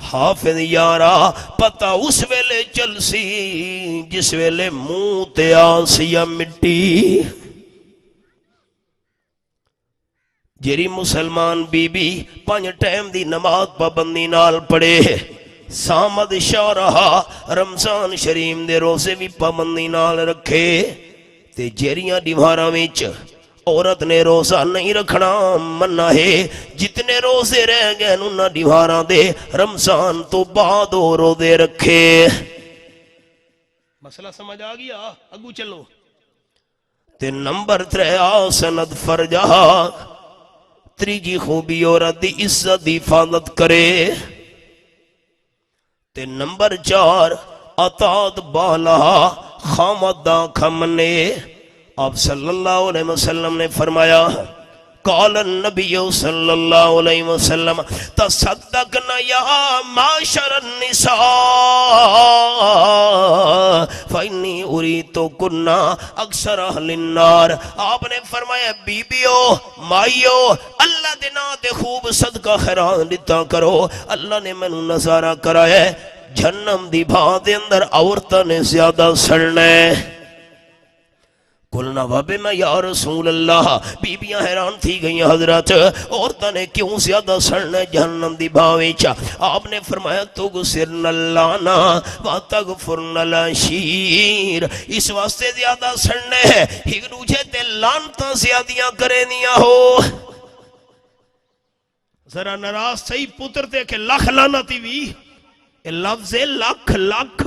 حافظ یارا پتہ اس ویلے چل سی جس ویلے منہ تے آسیا مٹی جیری مسلمان بی بی 5 ٹائم دی نماز پابندی نال پڑھے، سامد شارہا رمضان شریف دے روزے بھی پابندی نال رکھے، تے جیریاں دیواراں وچ عورت نے روزہ نہیں رکھنا منع ہے، جتنے روزے رہ گئے انہاں دیواراں دے رمضان تو بعد وہ روزے رکھے۔ مسئلہ سمجھ آ گیا؟ اگو چلو۔ تے نمبر 3 سند فرجہ، تریجی خوبی عورت دی عزت دی حفاظت کرے، تے نمبر 4 اطاعت بالہ خامدہ کھمنے۔ آپ صلی اللہ علیہ وسلم نے فرمایا، قال النبی صلی اللہ علیہ وسلم تصدقنا یا معاشر النساء فإنی اریتو کننا اکثر اہل النار۔ آپ نے فرمایا بیبیو مائیو اللہ دے نا تے خوب صدقہ خیرات دیتا کرو، اللہ نے میں نظارہ کرایا ہے جہنم دی بھاں دے اندر عورتوں نے زیادہ سڑنے۔ قلنا وابے میں یا رسول اللہ، بیبیاں حیران تھی گئی حضرت عورتوں نے کیوں زیادہ سڑنا جہنم دی بھاویچا؟ آپ نے فرمایا تغسرن اللانا وتغفرن العشیر، اس واسطے زیادہ سڑنے ہے ایک دوجہ تے لانتاں زیادیاں کرے نیا ہو۔ ذرا نراز صحیح پتر تے کہ لکھ لانتی بھی، لفظ لکھ لکھ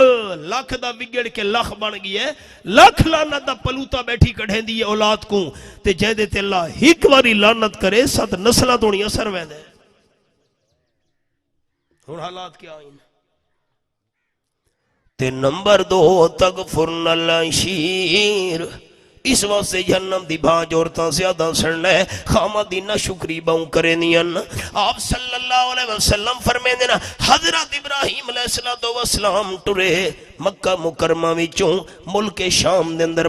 لکھ دا بگڑ کے لکھ بن گئی ہے، لکھ لانت دا پلوتا بیٹھی کڑھیں دی اولاد کو، تے جیدے تے اللہ ایک باری لانت کرے 7 نسلہ دونی اثر ویندے۔ اور حالات کیا آئین؟ تے نمبر 2 تغفرن العشیر، اس واسطے جہنم دی بھاج عورتاں زیادہ سڑنا ہے خامدی نہ شکری باؤں کرے نین۔ آپ صلی اللہ علیہ وسلم فرمائیں دینا حضرت ابراہیم علیہ السلام ٹرے مکہ مکرمہ وچوں ملک شام دے اندر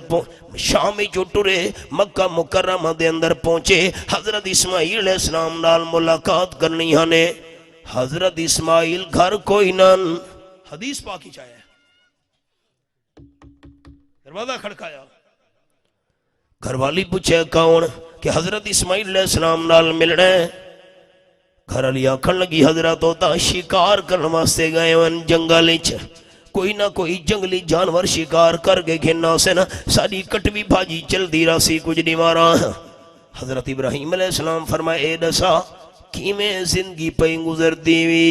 شام وچوں ٹرے مکہ مکرمہ دے اندر پہنچے، حضرت اسماعیل علیہ السلام نال ملاقات کرنی ہنے۔ حضرت اسماعیل گھر کوئی نن، حدیث پاکی چاہے، دروازہ کھڑکایا، گھر والی پوچھے کون؟ کہ حضرت اسماعیل علیہ السلام نال ملنا ہے۔ گھر والی آکھن لگی حضرت ہوتا شکار کرنے واسطے گئے ہیں جنگل وچ، کوئی نہ کوئی جنگلی جانور شکار کر کے گھننا سے نا ساری کٹوی بھاجی چل دی راسی کچھ دیوارا۔ حضرت ابراہیم علیہ السلام فرمائے اے دسا کی میں زندگی پہ گزر دیوی؟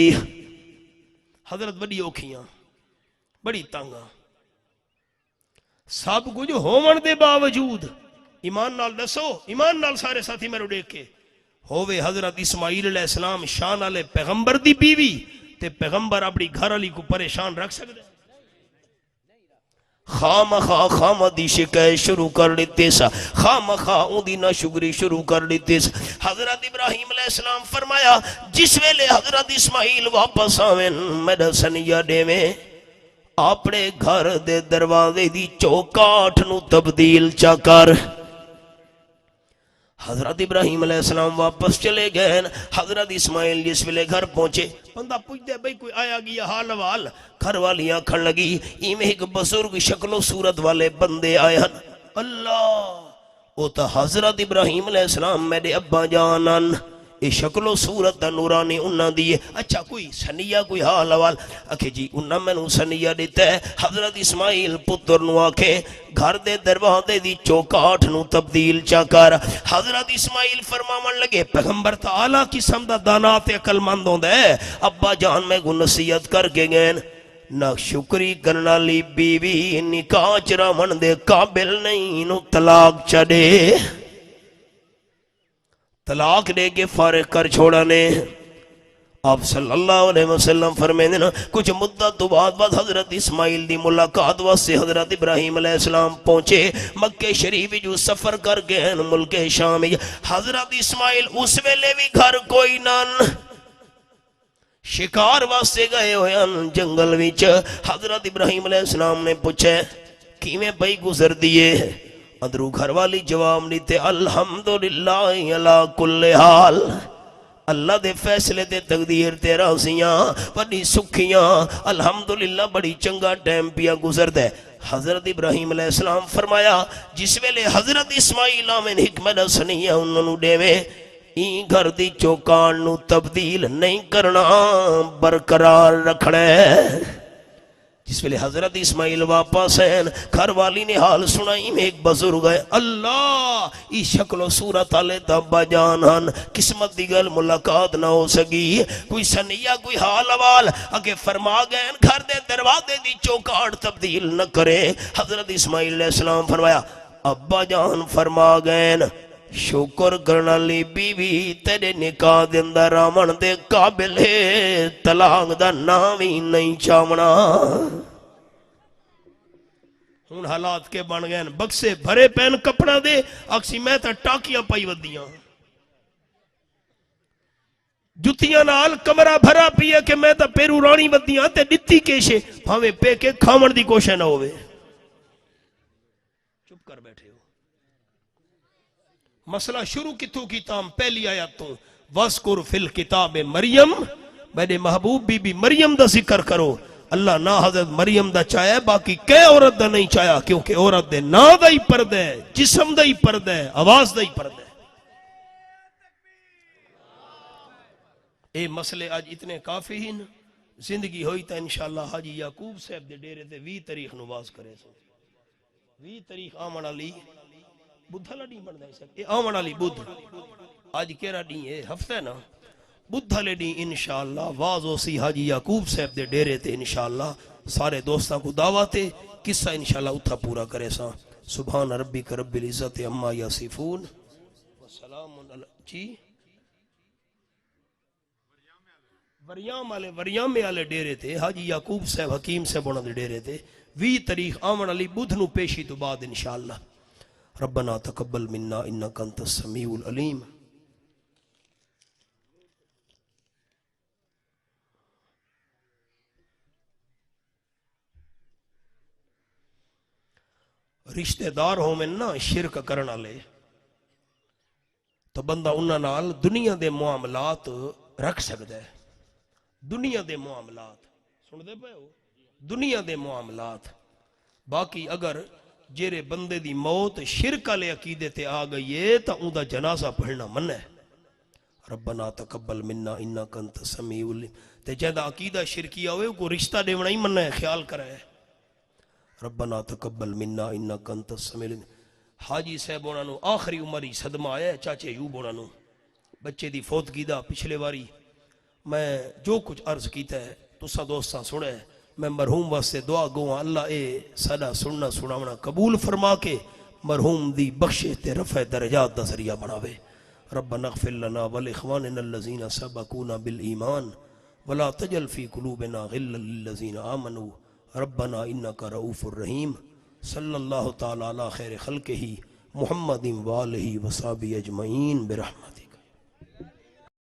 حضرت بڑی اوکھیاں بڑی تانگاں سب کچھ ہومن دے باوجود ایمان نال دسو، ایمان نال سارے ساتھی میرے دیکھ کے ہووے حضرت اسماعیل علیہ السلام شان والے پیغمبر دی بیوی تے پیغمبر اپنی گھر والی کو پریشان رکھ سکتے؟ خام دی شکایت شروع کر لیتے سا، خام اون دی ناشکری شروع کر لیتے سا۔ حضرت ابراہیم علیہ السلام فرمایا جس ویلے حضرت اسماعیل واپس آویں میرا سنیا دے میں اپنے گھر دے دروازے دی چوکاٹھ نو تبدیل چا کر۔ حضرت ابراہیم علیہ السلام واپس چلے گئے، حضرت اسماعیل جس ویلے گھر پہنچے بندہ پوچھ دے بھئی کوئی آیا گیا حال وال، گھر والی آنکھن لگی ایمیں ایک بزرگ شکل و صورت والے بندے آئے ہیں۔ اللہ وہ تا حضرت ابراہیم علیہ السلام میرے ابا جانن، اے شکل و صورت نورانی انہاں دیئے۔ اچھا کوئی سنیہ کوئی حال حوال؟ اکھے جی انہاں میں نو سنیہ دیتا ہے۔ حضرت اسماعیل پتر نو آکھے گھر دے دروازے دی چوکاٹھ نو تبدیل چا کر۔ حضرت اسماعیل فرماون لگے پیغمبر تعالیٰ قسم دا دانات عقل مند ہوندا ہے، ابا جان میں کو نصیحت کر کے گئے نہ شکری کرنا لی بیوی نکاح چراون دے قابل نہیں، نو طلاق چڑے، طلاق دے کے فارغ کر چھوڑا نے۔ آپ صلی اللہ علیہ وسلم فرمائیں دینا کچھ مدت تو بعد حضرت اسماعیل دی ملاقات واسطے حضرت ابراہیم علیہ السلام پہنچے مکہ شریف جو سفر کر گئے ملک شام۔ حضرت اسماعیل اس ویلے بھی گھر کوئی نان، شکار واسطے گئے ہوئے جنگل وچ۔ حضرت ابراہیم علیہ السلام نے پوچھے کیویں بھئی گزر دیے؟ ادرو گھر والی جواب دیتے الحمدللہ علی کل حال، اللہ دے فیصلے دے تقدیر تے راضیاں بڑی سکھیاں، الحمدللہ بڑی چنگا ٹائم پیا گزر دے۔ حضرت ابراہیم علیہ السلام فرمایا جس ویلے حضرت اسماعیل آمین حکمت سنیہ انہوں نے دے این گھر دی چوکان نو تبدیل نہیں کرنا، برقرار رکھنا ہے۔ جس ویلے حضرت اسماعیل واپس ہیں، گھر والی نے حال سنائی میں ایک بزرگ ہے، اللہ ای شکل و صورت آلے تابا جان ہن، قسمت دی گل ملاقات نہ ہو سکی، کوئی سنیہ کوئی حال حوال اگے فرما گئے گھر دے دروازے دی چوکاٹ تبدیل نہ کرے۔ حضرت اسماعیل علیہ السلام فرمایا ابا جان فرما گئے شکر کرنا لی بی بی تیرے نکاح دے اندر آمن دے قابل ہے، طلاق دا نامی نہیں چاونا۔ ہون حالات کے بن گئے بکسے بھرے پین کپڑا دے اکسی میں تا ٹاکیاں پائی ودیاں، جتیاں نال کمرہ بھرا پیے کہ میں تا پیرو رانی ودیاں تے ڈتی کیشے ہمیں پے کے کھامن دی کوشش نہ ہوئے۔ چپ کر بیٹھے ہو۔ مسئلہ شروع کتوں کی تام پہلی آیاتوں وَذْكُرْ فِي الْكِتَابِ مریم، میرے محبوب بی بی مریم دا ذکر کرو۔ اللہ نہ حضرت مریم دا چاہے باقی کئی عورت دا نہیں چاہیا، کیونکہ عورت دے نا دا ہی پردہ ہے، جسم دا ہی پردہ ہے، آواز دا ہی پردہ ہے۔ اے مسئلے آج اتنے کافی ہی نا، زندگی ہوئی تا انشاءاللہ حاجی یعقوب صاحب دے ڈیرے تے 20 تاریخ نواز کرے سو 20 تاریخ آمن علی بدھا لڑی بڑھ دائی سکتے آمن علی بدھ آج کیرا ڈی ہے ہفتہ نا بدھا لڑی انشاءاللہ واضح سی حاجی یعقوب صاحب دے ڈیرے تے انشاءاللہ سارے دوستاں کو دعوتے قصہ انشاءاللہ اتھا پورا کرے سا۔ سبحان ربک رب العزت عما یصفون وسلام علی جی وریام والے ڈیرے تے حاجی یعقوب صاحب حکیم صاحب انہاں دے ڈیرے تے 20 تاریخ آمن علی بدھ نو پیشی تو بعد انشاءاللہ۔ ربنا تقبل منا انک انت السمیع العلیم۔ رشتہ دار ہوں میں نا شرک کرنا لے تو بندہ انہاں نال دنیا دے معاملات رکھ سکتا ہے، دنیا دے معاملات سن دے پہ ہو، دنیا دے معاملات۔ باقی اگر جیرے بندے دی موت شرک والے عقیدے تے آ گئی ہے تو اون دا جنازہ پڑھنا منع ہے۔ ربنا تقبل منا انک انت السمیع العلیم تے جیدا عقیدہ شرکیہ ہوئے کو رشتہ دیونا ہی منع ہے، خیال کرے۔ ربنا تقبل منا انک انت السمیع العلیم۔ حاجی صاحب انہاں نو آخری عمری صدمہ آیا ہے، چاچے ایوب انہاں نو بچے دی فوتگی دا پچھلے واری میں جو کچھ عرض کیتا ہے تسا دوستاں سنے، میں مرحوم واسطے دعا گواں اللہ اے سدا سننا سناونا قبول فرما کے مرحوم دی بخشش تے رفع درجات دا ذریعہ بناوے۔ ربنا اغفر لنا ولاخواننا الذين سبقونا بالایمان ولا تجعل في قلوبنا غلا للذين آمنوا ربنا انک رؤوف الرحیم۔ صلی اللہ تعالی علی خیر خلقہ محمد وآلہ وصحبہ اجمعین برحمتہ۔